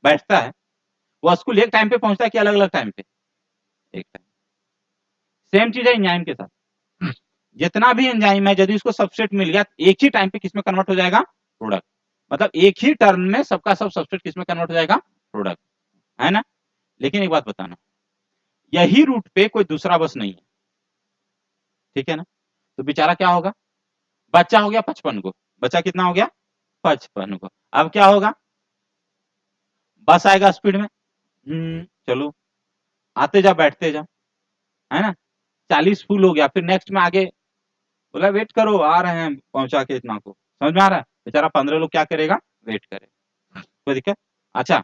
बैठता है वो स्कूल एक टाइम पे पहुंचता है कि अलग अलग टाइम पे? एक टाइम। सेम चीज है एंजाइम के साथ, जितना भी एंजाइम है यदि उसको सबस्ट्रेट मिल गया एक ही टाइम पे किसमें कन्वर्ट हो जाएगा? प्रोडक्ट। मतलब एक ही टर्न में सबका सब सबस्ट्रेट किसमें कन्वर्ट हो जाएगा? प्रोडक्ट, है ना। लेकिन एक बात बताना, यही रूट पे कोई दूसरा बस नहीं है, ठीक है ना। तो बेचारा क्या होगा? बच्चा हो गया 55 को, बच्चा कितना हो गया? 55 को। अब क्या होगा? बस आएगा स्पीड में, चलो आते जा बैठते जा, है ना। 40 फुल हो गया, फिर नेक्स्ट में आगे बोला वेट करो आ रहे हैं पहुंचा के इतना को, समझ में आ रहा है? बेचारा 15 लोग क्या करेगा? वेट करे, कोई दिक्कत? अच्छा,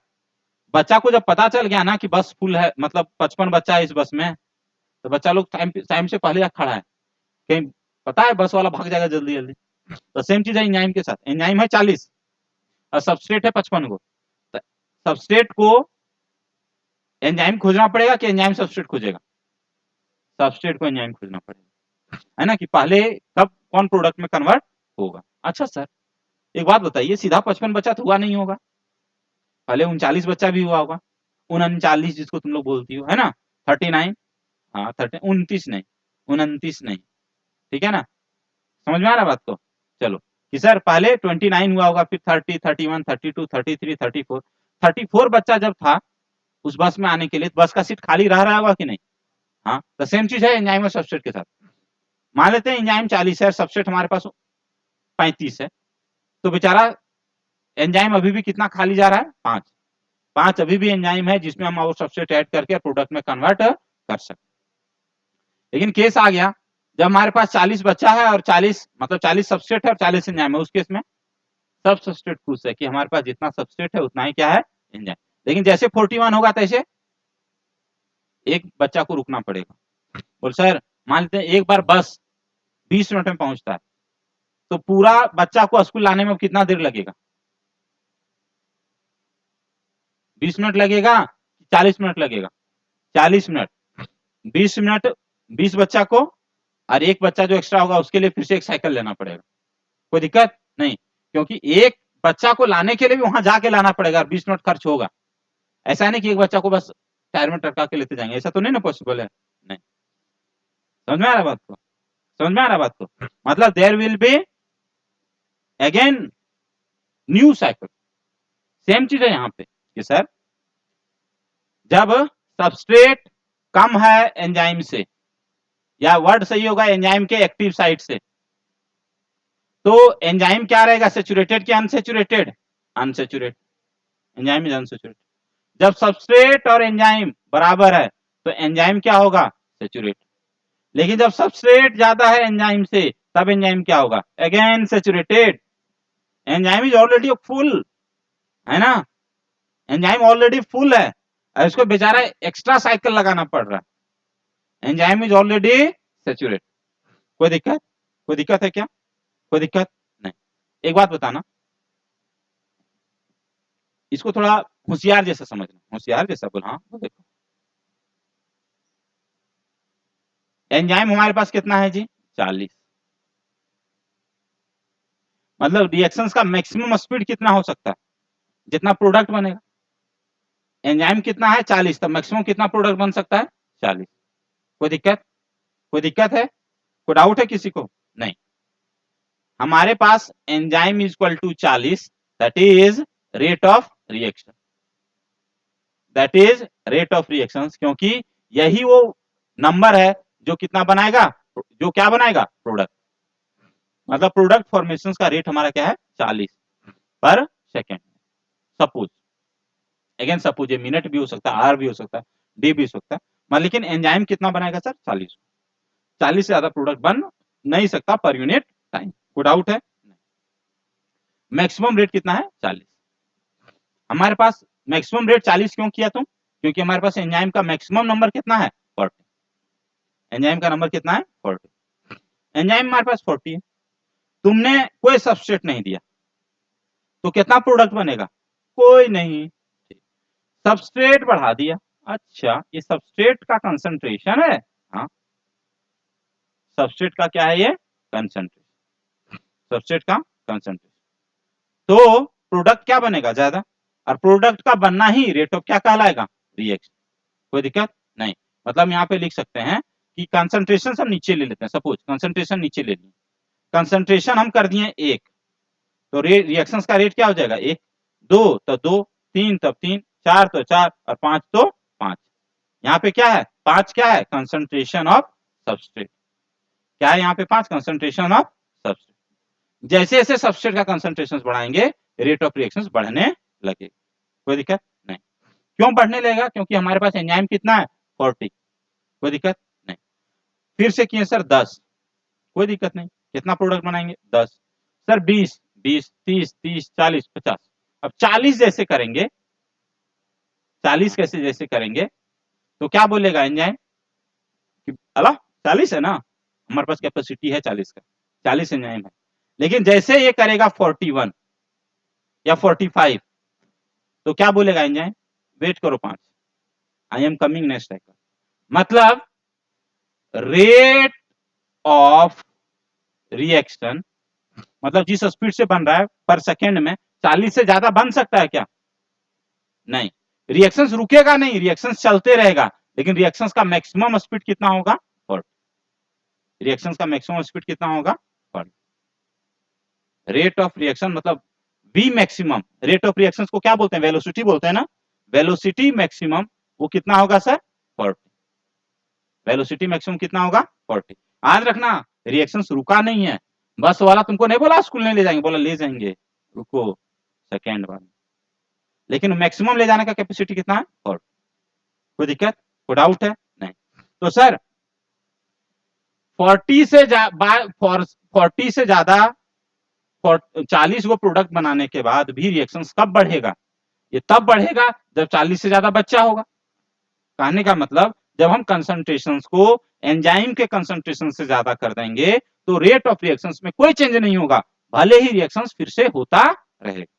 बच्चा को जब पता चल गया ना कि बस फुल है, मतलब 55 बच्चा है इस बस में, तो बच्चा लोग टाइम से पहले खड़ा है, कहीं पता है बस वाला भाग जाएगा जल्दी जल्दी। तो सेम चीज है एंजाइम के साथ, एंजाइम है 40 और सबस्ट्रेट है 55 को। तो सबस्ट्रेट को एंजाइम खोजना पड़ेगा कि एंजाइम सबस्ट्रेट खोजेगा? सबस्ट्रेट को एंजाइम खोजना पड़ेगा, है ना, कि पहले कब कौन प्रोडक्ट में कन्वर्ट होगा। अच्छा सर, एक बात बताइए, सीधा 55 बच्चा तो हुआ नहीं होगा, पहले 39 बच्चा भी हुआ होगा, 39 जिसको तुम लोग बोलती हो, है ना, 39, हाँ 30, 29 नहीं, 29 नहीं, ठीक है ना। समझ में आ रहा बात को? चलो, कि सर पहले 29 हुआ होगा, फिर 30, 31, 32, 33, 34 बच्चा जब था उस बस में आने के लिए, बस का सीट खाली रह रहा होगा कि नहीं? हाँ, तो सेम चीज है एंजाइम और सबस्ट्रेट के साथ। मान लेते हैं एंजाइम 40 है, सबस्ट्रेट हमारे पास 35 है, तो बेचारा एंजाइम अभी भी कितना खाली जा रहा है, 5 अभी भी एंजाइम है जिसमें हम और सबस्ट्रेट ऐड करके प्रोडक्ट में कन्वर्ट कर सकते। लेकिन केस आ गया जब हमारे पास 40 बच्चा है और 40 मतलब 40 सबस्ट्रेट है और 40 एंजाइम है, उस केस में सब सबस्ट्रेट खुश है कि हमारे पास जितना सबस्ट्रेट है उतना ही क्या है, एंजाइम। लेकिन जैसे 41 होगा तैसे एक बच्चा को रुकना पड़ेगा। बोल सर मान लेते हैं एक बार बस 20 मिनट में पहुंचता है, तो पूरा बच्चा को स्कूल लाने में कितना देर लगेगा, 20 मिनट लगेगा, 40 मिनट लगेगा, 40 मिनट, 20 मिनट 20 बच्चा को, और एक बच्चा जो एक्स्ट्रा होगा उसके लिए फिर से एक साइकिल लेना पड़ेगा। कोई दिक्कत नहीं, क्योंकि एक बच्चा को लाने के लिए भी वहां जाके लाना पड़ेगा और 20 मिनट खर्च होगा। ऐसा नहीं कि एक बच्चा को बस टायर में टरका के लेते जाएंगे, ऐसा तो नहीं ना पॉसिबल है। नहीं, समझ में आ रहा बात को, समझ में आ रहा बात को, मतलब there will be again new cycle. Same चीज है यहाँ पे कि सर जब सबस्ट्रेट कम है एंजाइम से, या वर्ड सही होगा एंजाइम के एक्टिव साइट से, तो एंजाइम क्या रहेगा, सेचुरेटेड क्या unsaturated, unsaturated, enzyme is unsaturated. जब सबस्ट्रेट और एंजाइम बराबर है तो एंजाइम क्या होगा, सेचुरेट। लेकिन जब सबस्ट्रेट ज्यादा है एंजाइम से तब एंजाइम क्या होगा, again saturated. Enzyme is already full है ना, एंजाइम ऑलरेडी फुल है, इसको बेचारा एक्स्ट्रा साइकिल लगाना पड़ रहा है। Enzyme is already saturate. कोई दिक्कत, कोई दिक्कत है क्या, कोई दिक्कत नहीं। एक बात बताना, इसको थोड़ा होशियार जैसा समझना, होशियार जैसा बोल, हाँ देखो एंजाइम हमारे पास कितना है जी, 40, मतलब रिएक्शंस का मैक्सिमम स्पीड कितना हो सकता है, जितना प्रोडक्ट बनेगा। एंजाइम कितना है 40, तो मैक्सिमम कितना प्रोडक्ट बन सकता है, 40। कोई दिक्कत, कोई दिक्कत है, कोई डाउट है किसी को, नहीं। हमारे पास enzyme is equal to 40, that is rate of reaction, that is rate of reaction, क्योंकि यही वो नंबर है जो कितना बनाएगा, जो क्या बनाएगा, प्रोडक्ट। मतलब प्रोडक्ट फॉर्मेशन का रेट हमारा क्या है, 40 पर सेकेंड। सपोज अगेन सपोज, ये मिनट भी हो सकता है, आर भी हो सकता है, डी भी हो सकता है, लेकिन एंजाइम कितना बनाएगा सर, 40। 40 से ज्यादा प्रोडक्ट बन नहीं सकता पर यूनिट टाइम। कोई डाउट है, मैक्सिमम रेट कितना है, 40। हमारे पास मैक्सिमम रेट 40 क्यों किया तुम, क्योंकि हमारे पास एंजाइम का मैक्सिमम नंबर कितना है, 40। एंजाइम का नंबर कितना है, 40। एंजाइम हमारे पास 40 है, तुमने कोई सबस्ट्रेट नहीं दिया तो कितना प्रोडक्ट बनेगा, कोई नहीं। सबस्ट्रेट बढ़ा दिया, अच्छा ये सबस्ट्रेट का कंसंट्रेशन है, हाँ सबस्ट्रेट का क्या है, ये कंसंट्रेशन, सबस्ट्रेट का कंसंट्रेशन, तो प्रोडक्ट क्या बनेगा, ज्यादा, और प्रोडक्ट का बनना ही रेट ऑफ क्या कहलाएगा, रिएक्शन। कोई दिक्कत नहीं, मतलब यहाँ पे लिख सकते हैं कि कंसंट्रेशन हम नीचे ले लेते हैं, सपोज कंसंट्रेशन नीचे ले लिए, कंसंट्रेशन हम कर दिए 1, तो रिएक्शंस का रेट क्या हो जाएगा, 1, 2 तो 2, 3 तब 3, 4 तो 4 और 5 तो 5। यहाँ पे क्या है, 5 क्या है, कंसंट्रेशन ऑफ सबस्ट्रेट, क्या है यहाँ पे 5, कंसंट्रेशन ऑफ सबस्ट्रेट। जैसे जैसे सबस्ट्रेट का कंसंट्रेशन बढ़ाएंगे रेट ऑफ रिएक्शंस बढ़ने लगे। कोई दिक्कत नहीं, क्यों बढ़ने लगेगा, क्योंकि हमारे पास एंजाइम कितना है, 40। कोई दिक्कत नहीं, फिर से किए सर 10, कोई दिक्कत नहीं, कितना प्रोडक्ट बनाएंगे, 10, सर 20, 20, 30, 30, 40, 50। अब 40 जैसे करेंगे, 40 कैसे जैसे करेंगे तो क्या बोलेगा एंजाइम कि अला 40 है ना, हमारे पास कैपेसिटी है 40 का, 40 एंजाइम है। लेकिन जैसे ये करेगा 41 या 45 तो क्या बोलेगा एंजाइम, वेट करो 5, I am coming next cycle. मतलब रेट ऑफ रिएक्शन, मतलब जिस स्पीड से बन रहा है पर सेकेंड में 40 से ज्यादा बन सकता है क्या, नहीं। रिएक्शंस रुकेगा नहीं, रिएक्शंस चलते रहेगा, लेकिन रिएक्शंस का मैक्सिमम स्पीड कितना होगा, 40। रिएक्शंस का मैक्सिमम स्पीड कितना होगा, 40। रेट ऑफ रिएक्शन मतलब we maximum, rate of reaction को क्या बोलते हैं, वेलोसिटी बोलते हैं ना, वेलोसिटी मैक्सिमम वो कितना होगा सर, 40। वेलोसिटी मैक्सिमम कितना होगा 40। आज रखना रिएक्शन रुका नहीं है, बस वाला तुमको नहीं बोला स्कूल नहीं ले जाएंगे, बोला ले जाएंगे, रुको सेकेंड वाला, लेकिन मैक्सिमम ले जाने का कैपेसिटी कितना है 40। कोई दिक्कत, कोई डाउट है नहीं? तो सर 40 से 40 को प्रोडक्ट बनाने के बाद भी रिएक्शन कब बढ़ेगा? ये तब बढ़ेगा जब 40 से ज्यादा बच्चा होगा। कहने का मतलब जब हम कंसंट्रेशंस को एंजाइम के कंसंट्रेशन से ज्यादा कर देंगे तो रेट ऑफ रिएक्शंस में कोई चेंज नहीं होगा, भले ही रिएक्शंस फिर से होता रहेगा।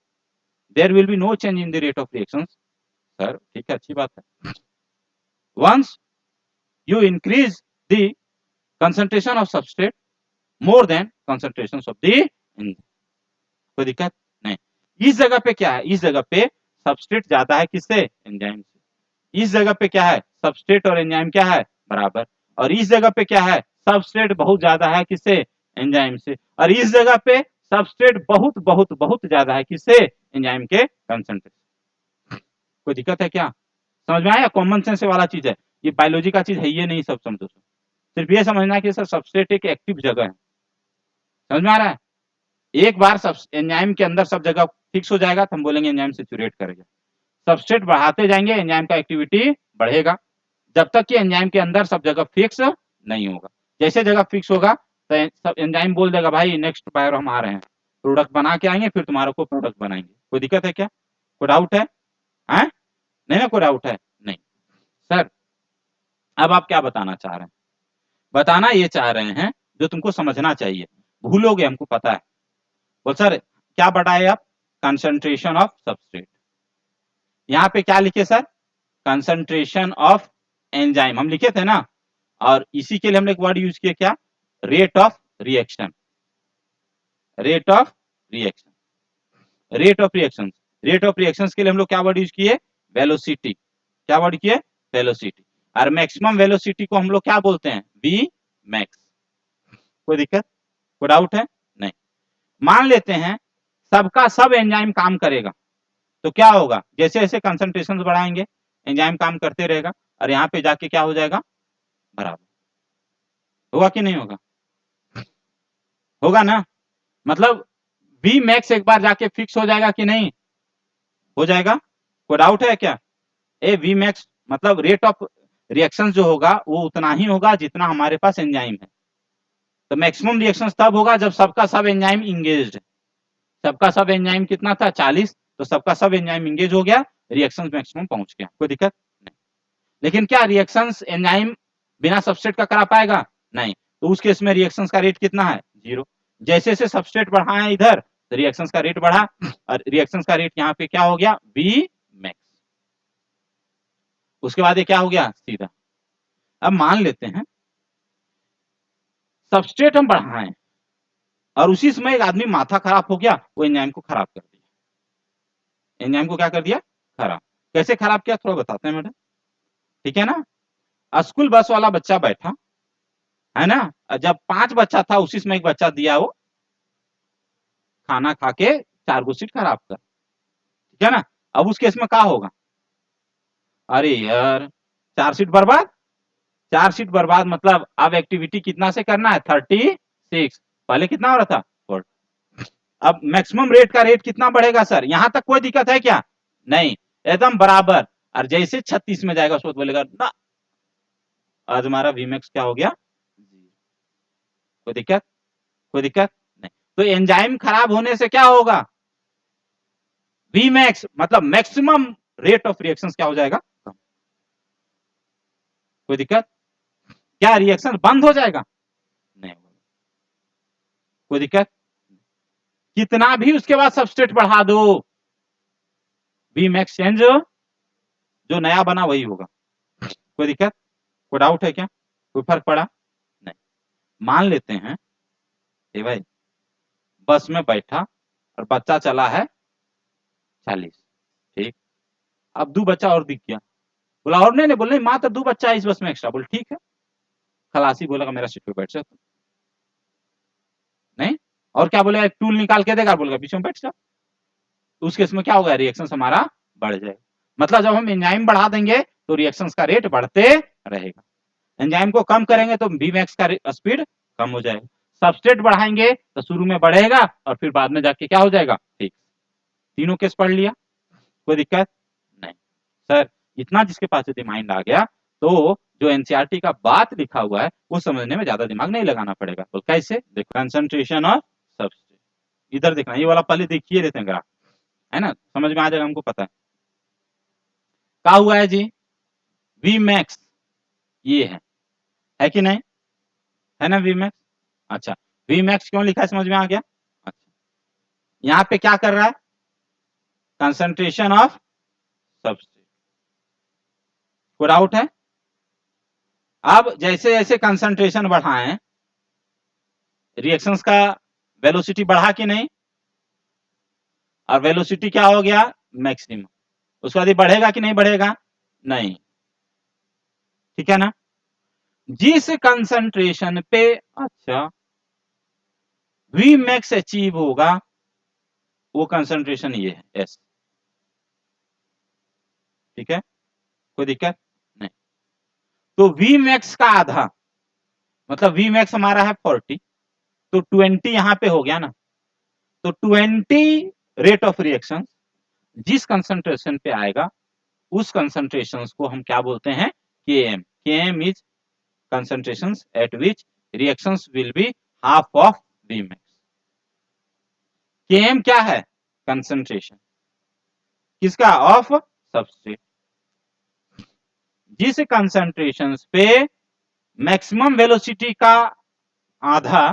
There will be no change in the rate of reactions. Sir ठीक है, अच्छी बात है। Once you increase the concentration of substrate more than concentration of the enzyme, कोई दिक्कत नहीं। इस जगह पे क्या है, इस जगह पे सबस्ट्रेट ज्यादा है किससे? एंजाइम से। इस जगह पे क्या है, सबस्ट्रेट और एंजाइम क्या है? बराबर। और इस जगह पे क्या है, सबस्ट्रेट बहुत ज्यादा है किससे? एंजाइम से। और इस जगह पे सबस्ट्रेट बहुत बहुत बहुत ज्यादा है किससे? एंजाइम के कंसंट्रेशन। कोई दिक्कत है क्या? समझ में आया? कॉमन सेंस वाला चीज है, ये बायोलॉजी का चीज है ये नहीं, सब समझो। सिर्फ ये समझना है कि सर सबस्ट्रेट एक एक्टिव जगह है, समझ में आ रहा है? एक बार सब एंजाइम के अंदर सब जगह फिक्स हो जाएगा तो हम बोलेंगे एंजाइम सैचुरेट करेगा। सबस्ट्रेट बढ़ाते जाएंगे एंजाइम का एक्टिविटी बढ़ेगा, जब तक कि एंजाइम के अंदर सब जगह फिक्स नहीं होगा। जैसे जगह फिक्स होगा तो सब एंजाइम बोल देगा भाई नेक्स्ट बार हम आ रहे हैं, प्रोडक्ट बना के आएंगे, फिर तुम्हारे को प्रोडक्ट बनाएंगे। कोई दिक्कत है क्या? कोई डाउट है? नहीं ना, कोई डाउट है नहीं? सर अब आप क्या बताना चाह रहे हैं? बताना ये चाह रहे हैं जो तुमको समझना चाहिए, भूलोगे हमको पता है। बोल सर क्या बढ़ाए आप? Concentration of substrate. यहाँ पे क्या लिखे सर? कंसंट्रेशन ऑफ एंजाइम हम लिखे थे ना, और इसी के लिए हमने एक वर्ड यूज किया क्या? Rate of reaction. Rate of reaction, rate of reaction, rate of reaction के लिए हम लोग क्या वर्ड यूज किए? वेलोसिटी। क्या वर्ड किए? वेलोसिटी। और मैक्सिमम वेलोसिटी को हम लोग क्या बोलते हैं? V max. कोई दिक्कत, कोई डाउट है नहीं? मान लेते हैं सबका सब एंजाइम काम करेगा तो क्या होगा? जैसे जैसे कंसंट्रेशन बढ़ाएंगे एंजाइम काम करते रहेगा, और यहाँ पे जाके क्या हो जाएगा? बराबर। होगा कि नहीं होगा? होगा ना? मतलब वी मैक्स एक बार जाके फिक्स हो जाएगा कि नहीं? हो जाएगा। कोई डाउट है क्या? ए वी मैक्स मतलब रेट ऑफ रिएक्शन जो होगा वो उतना ही होगा जितना हमारे पास एंजाइम है। तो मैक्सिमम रिएक्शन तब होगा जब सबका सब एंजाइम इंगेज्ड है। सबका सब एंजाइम कितना था? 40। तो सबका सब एंजाइम इंगेज हो गया, रिएक्शन मैक्सिमम पहुंच गया। कोई दिक्कत नहीं। लेकिन क्या रिएक्शंस एंजाइम बिना सबस्ट्रेट का करा पाएगा? नहीं। तो उस केस में रिएक्शंस का रेट कितना है? 0। जैसे जैसे सबस्ट्रेट बढ़ा है इधर तो रिएक्शंस का रेट बढ़ा, और रिएक्शंस का रेट यहाँ पे क्या हो गया? V max. उसके बाद ये क्या हो गया? सीधा। अब मान लेते हैं सबस्ट्रेट हम बढ़ाएं और उसी समय एक आदमी माथा खराब हो गया, वो एंजाइम को खराब कर दिया। एंजाइम को क्या कर दिया? खराब। कैसे खराब किया थोड़ा बताते हैं मैडम, ठीक है ना? स्कूल बस वाला बच्चा बैठा है ना, जब 5 बच्चा था उसी समय एक बच्चा दिया वो खाना खा के 4 गो सीट खराब कर, ठीक है ना? अब उस केस में क्या होगा? अरे यार 4 सीट बर्बाद। 4 सीट बर्बाद मतलब अब एक्टिविटी कितना से करना है? 36। पहले कितना हो रहा था? 4। अब मैक्सिमम रेट का रेट कितना बढ़ेगा सर? यहां तक कोई दिक्कत है क्या? नहीं, एकदम बराबर। और जैसे 36 में जाएगा उसको बोलेगा ना, आज हमारा वीमैक्स क्या हो गया? कोई दिक्कत, कोई दिक्कत नहीं। तो एंजाइम खराब होने से क्या होगा? वीमैक्स मतलब मैक्सिमम रेट ऑफ रिएक्शंस क्या हो जाएगा? कोई दिक्कत? क्या रिएक्शन बंद हो जाएगा? नहीं। कोई दिक्कत? कितना भी उसके बाद सबस्ट्रेट बढ़ा दो, वीमैक्स चेंज जो नया बना वही होगा। कोई दिक्कत, कोई डाउट है क्या? कोई फर्क पड़ा? नहीं। मान लेते हैं ए भाई बस में बैठा और बच्चा चला है 40, ठीक। अब 2 बच्चा और दिख गया, बोला और नहीं बोले माँ तो 2 बच्चा है इस बस में एक्स्ट्रा। बोल ठीक है, खलासी बोलेगा मेरा सीट पे बैठ जा। नहीं, और क्या बोलेगा? एक टूल निकाल के देगा, बोलेगा पीछे में बैठ जा। उस केस में क्या होगा? रिएक्शन हमारा बढ़ जाएगा। मतलब जब हम एंजाइम बढ़ा देंगे तो रिएक्शंस का रेट बढ़ते रहेगा। एंजाइम को कम करेंगे तो Vmax का स्पीड कम हो जाएगा, सबस्ट्रेट बढ़ाएंगे तो शुरू में बढ़ेगा और फिर बाद में जाके क्या हो जाएगा, ठीक। तीनों केस पढ़ लिया, कोई दिक्कत नहीं। सर इतना जिसके पास यदि माइंड आ गया तो जो एनसीईआरटी का बात लिखा हुआ है वो समझने में ज्यादा दिमाग नहीं लगाना पड़ेगा। तो कैसे, देखो कंसंट्रेशन ऑफ सबस्ट्रेट, इधर देखना, ये वाला पहले देखिए देते हैं ग्राफ, है ना, समझ में आ जाएगा, हमको पता है क्या हुआ है जी, Vmax ये है कि नहीं, है ना Vmax। अच्छा Vmax क्यों लिखा है, समझ में आ गया। अच्छा यहाँ पे क्या कर रहा है, कंसंट्रेशन ऑफ सबस्ट्रेट, कोई डाउट है। अब जैसे जैसे कंसंट्रेशन बढ़ाएं रिएक्शंस का वेलोसिटी बढ़ा कि नहीं, और वेलोसिटी क्या हो गया, मैक्सिमम, उसके बाद बढ़ेगा कि नहीं बढ़ेगा, नहीं, ठीक है ना। जिस कंसंट्रेशन पे अच्छा Vmax अचीव होगा वो कंसंट्रेशन ये है S, ठीक है, कोई दिक्कत नहीं। तो Vmax का आधा मतलब Vmax हमारा है 40, तो 20 यहां पे हो गया ना, तो 20 रेट ऑफ रिएक्शन जिस कंसंट्रेशन पे आएगा उस कंसंट्रेशन को हम क्या बोलते हैं, Km। Km is concentration eight which reactions will be half of Vmax। Km क्या है, कंसंट्रेशन किसका, ऑफ सबस्ट्रेट। जिस कंसंट्रेशन पे मैक्सिमम वेलोसिटी का आधा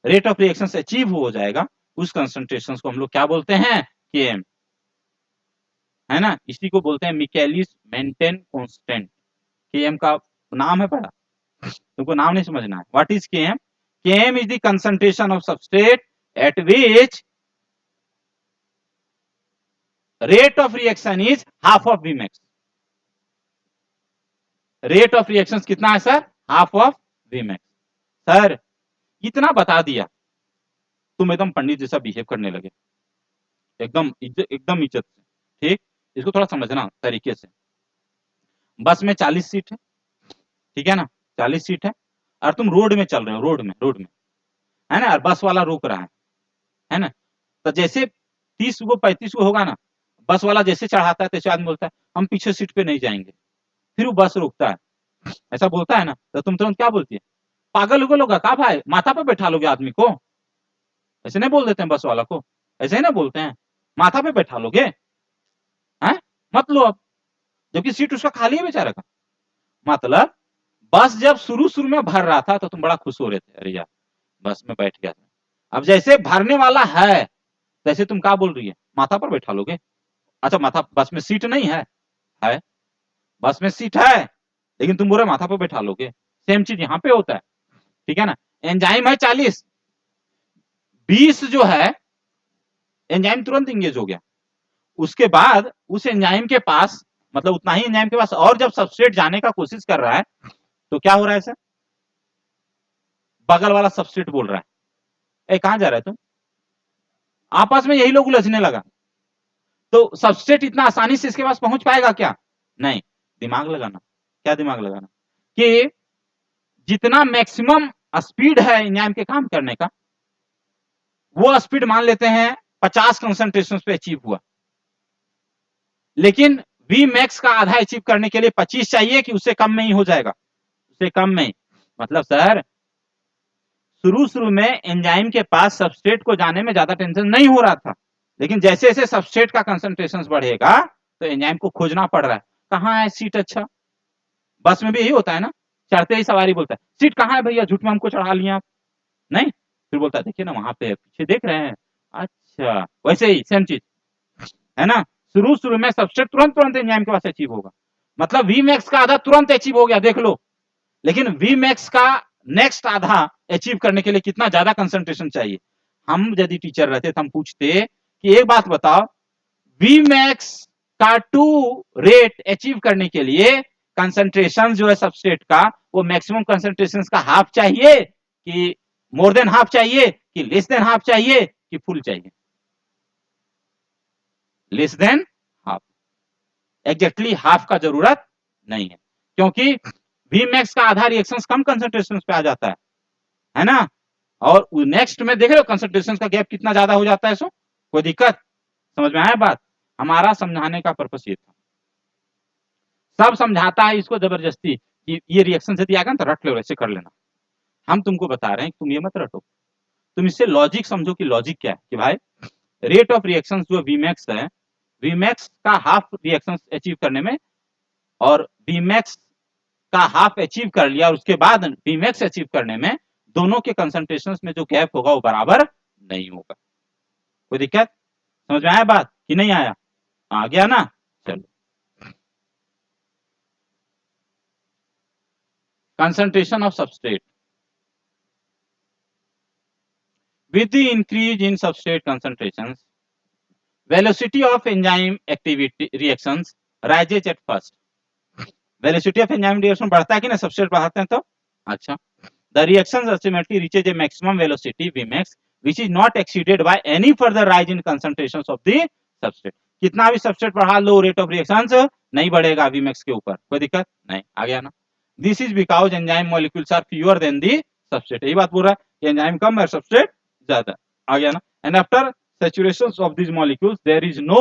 रेट ऑफ रिएक्शन अचीव हो जाएगा उस कंसंट्रेशन को हम लोग क्या बोलते हैं, Km, है ना। इसी को बोलते हैं मिकेलिस मेंटेन कांस्टेंट। Km का नाम है पढ़ा, तुमको नाम नहीं समझना है। What is Km, Km is the concentration of substrate eight which rate of reaction is half of Vmax। Rate of reaction कितना है sir, half of Vmax। Sir इतना बता दिया तुम एकदम पंडित जैसा बिहेव करने लगे, एकदम इज्जत से, ठीक। इसको थोड़ा समझना तरीके से। बस में 40 सीट है, ठीक है ना, 40 सीट है, और तुम रोड में चल रहे हो, रोड में, है ना, और बस वाला रोक रहा है ना। तो जैसे 30 को 35 को होगा ना, बस वाला जैसे चढ़ाता है तैसे आदमी बोलता है हम पीछे सीट पे नहीं जाएंगे, फिर वो बस रोकता है, ऐसा बोलता है ना, तो तुम तुरंत क्या बोलती है, पागल उगल होगा का भाई, माथा पे बैठा लोगे आदमी को, ऐसे नहीं बोल देते हैं बस वाला को, ऐसे ही ना बोलते हैं, माथा पे बैठा लोगे, हैं, मत लो अब, जबकि सीट उसका खाली है बेचारे का। मतलब बस जब शुरू में भर रहा था तो तुम बड़ा खुश हो रहे थे, अरे यार बस में बैठ गया, अब जैसे भरने वाला है तैसे तुम क्या बोल रही है, माथा पर बैठा लोगे। अच्छा माथा, बस में सीट नहीं है, बस में सीट है लेकिन तुम बोल रहे माथा पर बैठा लोगे, सेम चीज यहाँ पे होता है, ठीक है ना। एंजाइम है 40, 20 जो है एंजाइम तुरंत इंगेज हो गया, उसके बाद उस एंजाइम के पास मतलब उतना ही एंजाइम के पास और जब सबस्ट्रेट जाने का कोशिश कर रहा है तो क्या हो रहा है सर, बगल वाला सबस्ट्रेट बोल रहा है ए कहां जा रहा है तुम, आपस में यही लोग उलझने लगा, तो सबस्ट्रेट इतना आसानी से इसके पास पहुंच पाएगा क्या, नहीं। दिमाग लगाना, क्या दिमाग लगाना, कि जितना मैक्सिमम स्पीड है एंजाइम के काम करने का वो स्पीड मान लेते हैं 50 कंसंट्रेशन पे अचीव हुआ, लेकिन Vmax का आधा अचीव करने के लिए 25 चाहिए कि उससे कम में ही हो जाएगा, उससे कम में। मतलब सर शुरू में एंजाइम के पास सबस्ट्रेट को जाने में ज्यादा टेंशन नहीं हो रहा था, लेकिन जैसे जैसे सबस्ट्रेट का कंसंट्रेशन बढ़ेगा तो एंजाइम को खोजना पड़ रहा है, कहाँ है सीट। अच्छा बस में भी यही होता है ना, चढ़ते ही सवारी बोलता है सीट कहाँ है भैया, झूठ में हमको चढ़ा लिया आप, नहीं, फिर बोलता है देखिए ना वहां पे पीछे देख रहे हैं, अच्छा वैसे ही सेम चीज है ना। शुरू में सबस्ट्रेट तुरंत एंजाइम के पास अचीव होगा, मतलब Vmax का आधा तुरंत अचीव हो गया देख लो, लेकिन Vmax का नेक्स्ट आधा अचीव करने के लिए कितना ज्यादा कंसंट्रेशन चाहिए। हम यदि टीचर रहते तो हम पूछते कि एक बात बताओ, Vmax का 2 रेट अचीव करने के लिए कंसंट्रेशन जो है सबस्ट्रेट का वो मैक्सिमम कंसंट्रेशन का हाफ चाहिए कि मोर देन हाफ चाहिए कि लेस देन हाफ चाहिए कि फुल चाहिए, less than half, exactly half का जरूरत नहीं है, क्योंकि Vmax का आधा रिएक्शंस कम कंसंट्रेशन पे आ जाता है ना, और नेक्स्ट में देख रहे हो कंसंट्रेशन का गैप कितना ज्यादा हो जाता है। सो कोई दिक्कत, समझ में आया बात? हमारा समझाने का पर्पस ये था, सब समझाता है इसको जबरदस्ती कि ये रिएक्शन से दिया गया तो रट लो, ऐसे कर लेना। हम तुमको बता रहे हैं कि तुम ये मत रटो, तुम इससे लॉजिक समझो कि लॉजिक क्या है, कि भाई रेट ऑफ रिएक्शन जो Vmax है, Vmax का हाफ रिएक्शन अचीव करने में, और Vmax का हाफ अचीव कर लिया, उसके बाद Vmax अचीव करने में दोनों के कंसंट्रेशन में जो गैप होगा वो बराबर नहीं होगा। कोई दिक्कत, समझ में आया बात कि नहीं आया? आ गया ना? चलो, concentration of substrate. With the increase in substrate concentrations, velocity of enzyme activity reactions rises at first. Velocity of enzyme reaction बढ़ता है कि ना, substrate बढ़ाते हैं तो? अच्छा, the reaction ultimately reaches a maximum velocity Vmax, which is not exceeded by any further rise in concentrations of the substrate. कितना भी substrate बढ़ा लो, rate of reactions नहीं बढ़ेगा Vmax के ऊपर, कोई दिक्कत नहीं। आ गया ना? This is because enzyme molecules are fewer than the substrate. यही बात बोल रहा है कि enzyme कम है, substrate ज्यादा। आ गया ना? And after saturation of these molecules, there is no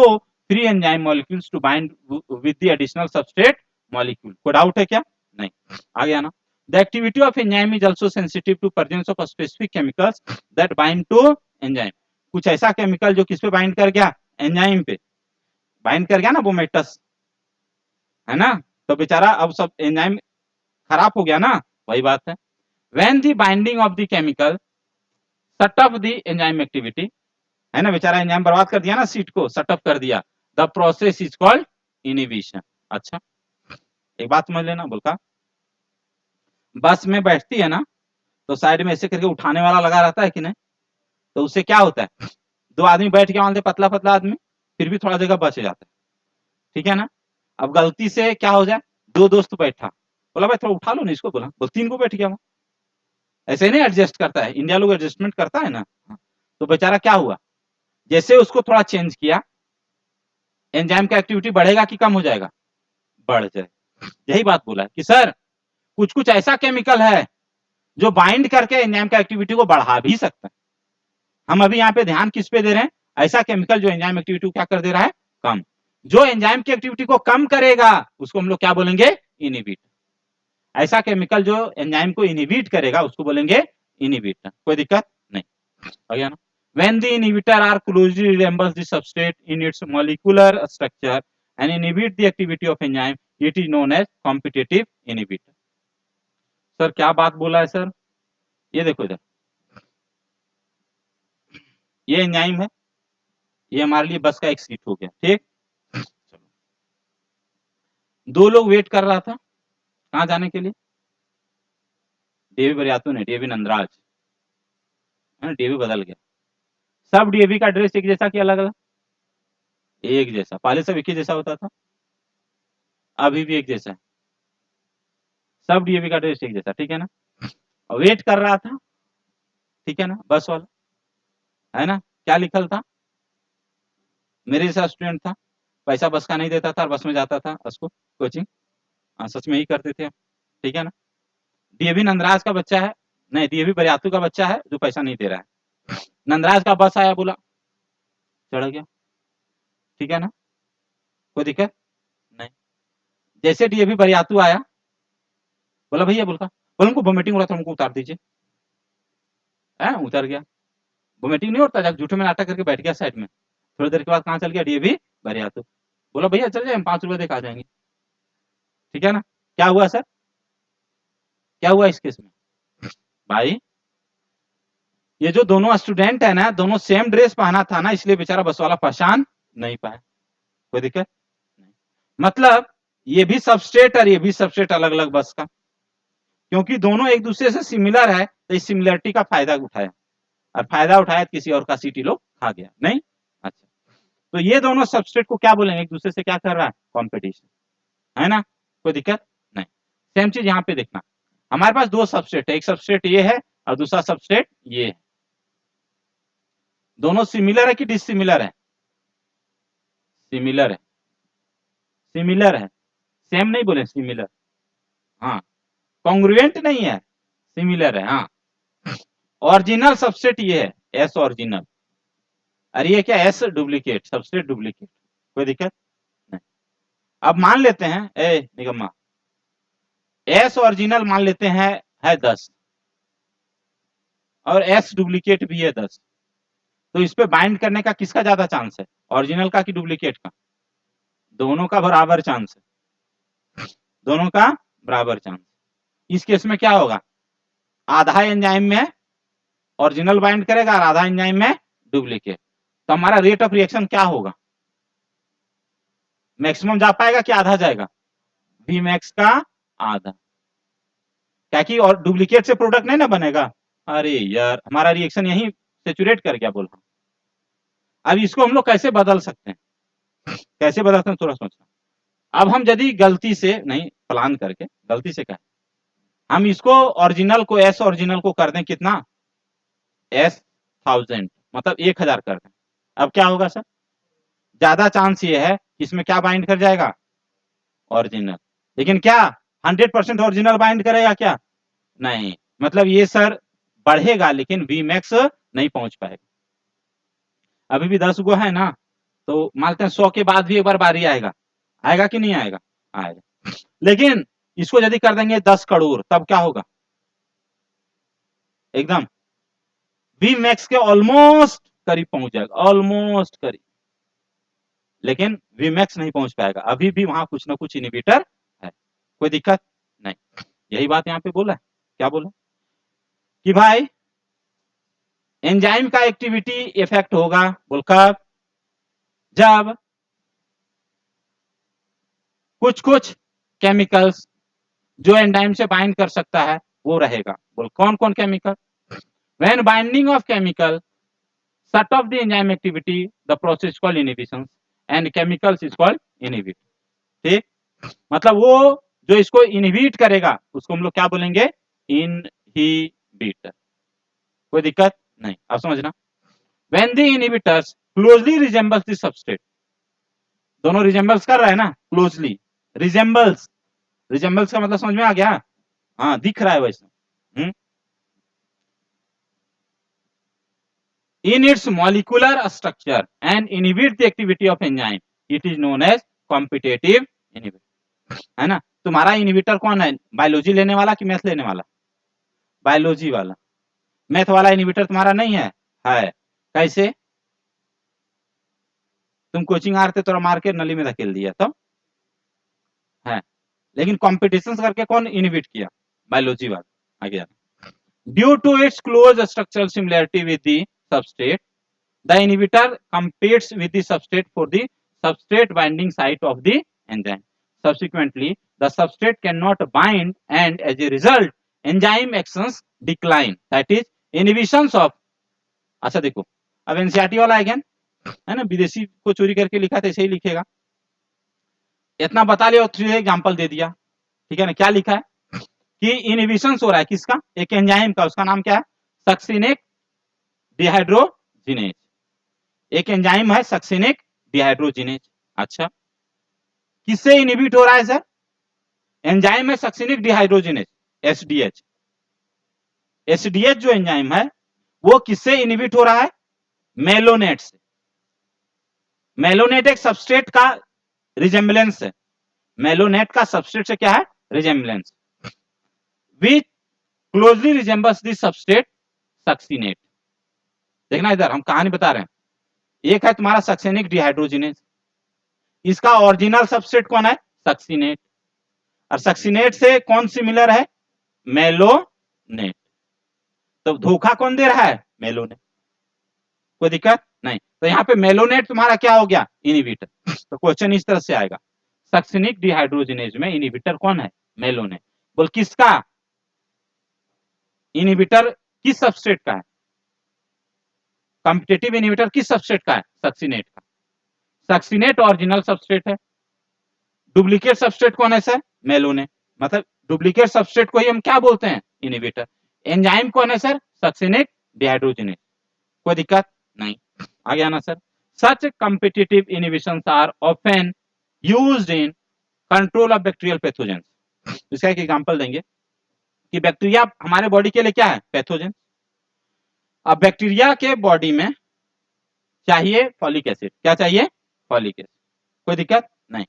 free enzyme molecules to bind with the additional substrate molecule. कोई डाउट है क्या? नहीं। आ गया ना? The activity of enzyme is also sensitive to presence of specific chemicals that bind to enzyme. कुछ ऐसा chemical जो किस पे बाइंड कर गया? एंजाइम पे बाइंड कर गया ना, बोमेटस, है ना, तो बेचारा अब सब एंजाइम खराब हो गया ना, वही बात है। When the binding of the chemical shut off the enzyme activity, है ना, बेचारा एंजाइम बर्बाद कर दिया ना, सीट को शट ऑफ कर दिया, the process is called inhibition. अच्छा, एक बात समझ लेना, बोलता बस में बैठती है ना, तो साइड में ऐसे करके उठाने वाला लगा रहता है कि नहीं, तो उससे क्या होता है, दो आदमी बैठ के मानते, पतला पतला आदमी, फिर भी थोड़ा जगह बच जाता है, ठीक है ना। अब गलती से क्या हो जाए, दो दोस्त बैठा, बोला भाई थोड़ा उठा लो ना इसको, बोला बोल तीन को बैठ गया वो, ऐसे नहीं एडजस्ट करता है, इंडिया लोग एडजस्टमेंट करता है ना। तो बेचारा क्या हुआ, जैसे उसको थोड़ा चेंज किया, एंजाइम का एक्टिविटी बढ़ेगा कि कम हो जाएगा? बढ़ जाए। यही बात बोला है कि सर कुछ कुछ ऐसा केमिकल है जो बाइंड करके एंजाइम का एक्टिविटी को बढ़ा भी सकता है। हम अभी यहाँ पे ध्यान किस पे दे रहे हैं, ऐसा केमिकल जो एंजाइम एक्टिविटी को क्या कर दे रहा है, कम। जो एंजाइम की एक्टिविटी को कम करेगा उसको हम लोग क्या बोलेंगे, इनिबिट। ऐसा केमिकल जो एंजाइम को इनिबिट करेगा उसको बोलेंगे इनिबिट। कोई दिक्कत नहीं, हो गया ना। When the inhibitor are closely resembles the substrate in its molecular structure and inhibit the activity of enzyme, it is known as competitive inhibitor. Sir क्या बात बोला है सर, ये देखो इधर, ये एंजाइम है, ये हमारे लिए बस का एक सीट हो गया, ठीक। दो लोग वेट कर रहा था, कहाँ जाने के लिए, डीएवी बरियातू ने, डीएवी नंदराज, डीएवी बदल गया, सब डीएवी का ड्रेस एक जैसा कि अलग अलग? एक जैसा, पहले सब एक ही जैसा होता था, अभी भी एक जैसा है, सब डीएवी का ड्रेस एक जैसा, ठीक है ना। वेट कर रहा था, ठीक है ना, बस वाला, है ना, क्या लिखल था, मेरे जैसा स्टूडेंट था, पैसा बस का नहीं देता था और बस में जाता था उसको कोचिंग, सच में ही करते थे, ठीक है ना। डीएवी नंदराज का बच्चा है, नहीं डीएवी बरियातू का बच्चा है जो पैसा नहीं दे रहा है, नंदराज का बस आया, बोला चढ़ गया, ठीक है ना, कोई दिक्कत नहीं। जैसे डीएवी बरियातू आया, बोला भैया, बोलता बोल उनको वोमिटिंग हो रहा था, उनको उतार दीजिए, उतर गया, वोमिटिंग नहीं होता, जब झूठे में नाटक करके बैठ गया साइड में, थोड़ी देर के बाद कहाँ चल गया, डीएवी बरियातू, बोला भैया चल जाए, हम 5 रुपए देकर आ जाएंगे, ठीक है ना। क्या हुआ सर, क्या हुआ इस केस में भाई, ये जो दोनों स्टूडेंट है ना, दोनों सेम ड्रेस पहना था ना, इसलिए बेचारा बस वाला पहचान नहीं पाया, कोई दिक्कत नहीं। मतलब ये भी सबस्ट्रेट और ये भी सबस्ट्रेट अलग अलग बस का, क्योंकि दोनों एक दूसरे से सिमिलर है, तो इस सिमिलरिटी का फायदा उठाया, और फायदा उठाया तो किसी और का सीटी लोग खा गया नहीं। अच्छा, तो ये दोनों सबस्ट्रेट को क्या बोलेंगे, एक दूसरे से क्या कर रहा है, कॉम्पिटिशन, है ना, कोई दिक्कत नहीं। सेम चीज यहाँ पे देखना, हमारे पास दो सबस्ट्रेट है, एक सबस्ट्रेट ये है और दूसरा सबस्ट्रेट ये है, दोनों सिमिलर है कि डिसिमिलर है, सिमिलर है, सिमिलर है, सेम नहीं बोले, सिमिलर, हाँ। कॉन्ग्रुएंट नहीं है, सिमिलर है। हाँ, ओरिजिनल सबस्ट्रेट ये है एस ओरिजिनल, और ये क्या एस डुप्लीकेट, सबस्ट्रेट डुप्लीकेट, कोई दिक्कत नहीं। अब मान लेते हैं ए निगम्मा, एस ओरिजिनल मान लेते हैं है 10 और एस डुप्लीकेट भी है 10, तो इस पे बाइंड करने का किसका ज्यादा चांस है, ओरिजिनल का कि डुप्लीकेट का? दोनों का बराबर चांस है, दोनों का बराबर चांस। इस केस में क्या होगा, आधा एंजाइम में ओरिजिनल बाइंड करेगा और आधा एंजाइम में डुप्लीकेट, तो हमारा रेट ऑफ रिएक्शन क्या होगा, मैक्सिमम जा पाएगा कि आधा जाएगा, वी मैक्स का आधा, क्या कि और डुप्लीकेट से प्रोडक्ट नहीं ना बनेगा। अरे यार हमारा रिएक्शन यही सेचुरेट कर गया बोल रहा हूं। अब इसको हम लोग कैसे बदल सकते हैं, कैसे बदलते हैं थोड़ा सोचना। अब हम यदि गलती से नहीं प्लान करके, गलती से क्या हम इसको ओरिजिनल को एस ओरिजिनल को कर दें कितना, एस 1000 मतलब 1000 कर दें, अब क्या होगा सर, ज्यादा चांस ये है इसमें क्या बाइंड कर जाएगा, ओरिजिनल। लेकिन क्या 100% ओरिजिनल बाइंड करेगा क्या, नहीं, मतलब ये सर बढ़ेगा लेकिन वी मैक्स नहीं पहुंच पाएगा। अभी भी 10 गो है ना, तो मानते हैं 100 के बाद भी एक बार बारी आएगा, आएगा कि नहीं आएगा, आएगा। लेकिन इसको यदि कर देंगे 10 करोड़ तब क्या होगा, एकदम वी मैक्स के ऑलमोस्ट करीब पहुंच जाएगा, ऑलमोस्ट करीब, लेकिन वी मैक्स नहीं पहुंच पाएगा, अभी भी वहां कुछ ना कुछ इनिबिटर है, कोई दिक्कत नहीं। यही बात यहाँ पे बोला है, क्या बोला कि भाई एंजाइम का एक्टिविटी इफेक्ट होगा, बोल कब, जब कुछ कुछ केमिकल्स जो एंजाइम से बाइंड कर सकता है वो रहेगा, बोल कौन कौन chemical, when binding of chemical shut off the enzyme activity the process called inhibition and chemicals is called inhibit। ठीक, मतलब वो जो इसको इनहिबिट करेगा उसको हम लोग क्या बोलेंगे, इनहिबिटर, कोई दिक्कत नहीं। अब समझना, when the inhibitors closely resembles the substrate, दोनों रिजेंबल्स कर रहा है ना, क्लोजली रिजेंबल्स, रिजेंबल्स का मतलब समझ में आ गया, हाँ दिख रहा है वैसे, in its molecular structure and inhibit the activity of enzyme, it is known as competitive inhibitor, है ना। तुम्हारा इनहिबिटर कौन है, बायोलॉजी लेने वाला कि मैथ लेने वाला, बायोलॉजी वाला, मैथ वाला इनहिबिटर तुम्हारा नहीं है, है कैसे, तुम कोचिंग आ रहे थे, थोड़ा मार के नली में धकेल दिया तो है, लेकिन कॉम्पिटिशन करके कौन इनहिबिट किया, बायोलॉजी वाला, आगे due to its close structural similarity with the substrate the inhibitor competes with the substrate for the substrate binding site of the enzyme, subsequently the substrate cannot bind and as a result enzyme actions decline, that is inhibitions of। अच्छा देखो, अब NCERT वाला again है ना, विदेशी को चोरी करके लिखा था ऐसे ही लिखेगा, इतना बता लिया और 3 एग्जांपल दे दिया, ठीक है ना। क्या लिखा है कि इनहिबिशंस हो रहा है किसका, एक एंजाइम का, उसका नाम क्या है, सक्सिनिक डिहाइड्रोजिनेज, एक एंजाइम है सक्सिनिक डिहाइड्रोजिनेज। अच्छा, किससे इनहिबिट हो रहा है सर, एंजाइम है सक्सिनिक डिहाइड्रोजिनेज एसडीएच, एसडीएच जो एंजाइम है वो किससे इनहिबिट हो रहा है, मेलोनेट से। मेलोनेट एक सबस्ट्रेट का रिजेम्बलेंस है, मेलोनेट का सबस्ट्रेट से क्या है, resemblance, which closely resembles the substrate succinate. देखना इधर हम कहानी बता रहे हैं, एक है तुम्हारा सक्सिनिक डिहाइड्रोजिनेज, इसका ओरिजिनल सबस्ट्रेट कौन है, सक्सिनेट, और सक्सिनेट से कौन सिमिलर है, मेलोनेट, तो धोखा कौन दे रहा है, मेलोनेट, कोई दिक्कत नहीं। तो यहाँ पे मेलोनेट तुम्हारा क्या हो गया, इनहिबिटर। तो क्वेश्चन इस तरह से आएगा, सक्सिनिक डिहाइड्रोजिनेज में इनहिबिटर कौन है, मेलोनेट, बोल किसका, इनहिबिटर किस सबस्ट्रेट का है, कॉम्पिटिटिव इनहिबिटर किस सबस्ट्रेट का है, सक्सिनेट का, सक्सिनेट ओरिजिनल सबस्ट्रेट है, डुप्लीकेट सबस्ट्रेट कौन है सर, मेलोनेट, मतलब डुप्लीकेट सबस्ट्रेट को ही हम क्या बोलते हैं, इनहिबिटर। एंजाइम कौन है सर, सक्सिनिक डिहाइड्रोजिनेज, कोई दिक्कत नहीं, आ गया ना sir. Such competitive inhibitions are often used in control of bacterial pathogens. इसका एक एग्जांपल देंगे, कि बैक्टीरिया हमारे बॉडी के लिए क्या है, पैथोजन। अब बैक्टीरिया के बॉडी में चाहिए फॉलिक एसिड, क्या चाहिए, फॉलिक एसिड, कोई दिक्कत नहीं।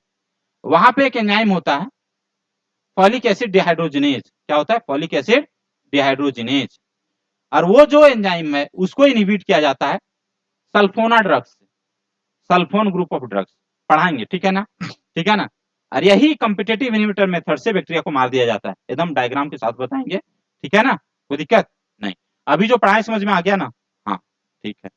वहां पे एक एंजाइम होता है फॉलिक एसिड डिहाइड्रोजिनेज, क्या होता है, फॉलिक एसिड डिहाइड्रोजिनेज, और वो जो एंजाइम है उसको इनहिबिट किया जाता है सल्फोना drugs, sulfone group of drugs, पढ़ाएंगे, ठीक है ना, ठीक है ना। और यही कॉम्पिटिटिव इनहिबिटर मेथड से बैक्टीरिया को मार दिया जाता है, एकदम डायग्राम के साथ बताएंगे, ठीक है ना, कोई दिक्कत नहीं। अभी जो पढ़ाए समझ में आ गया ना, हाँ ठीक है।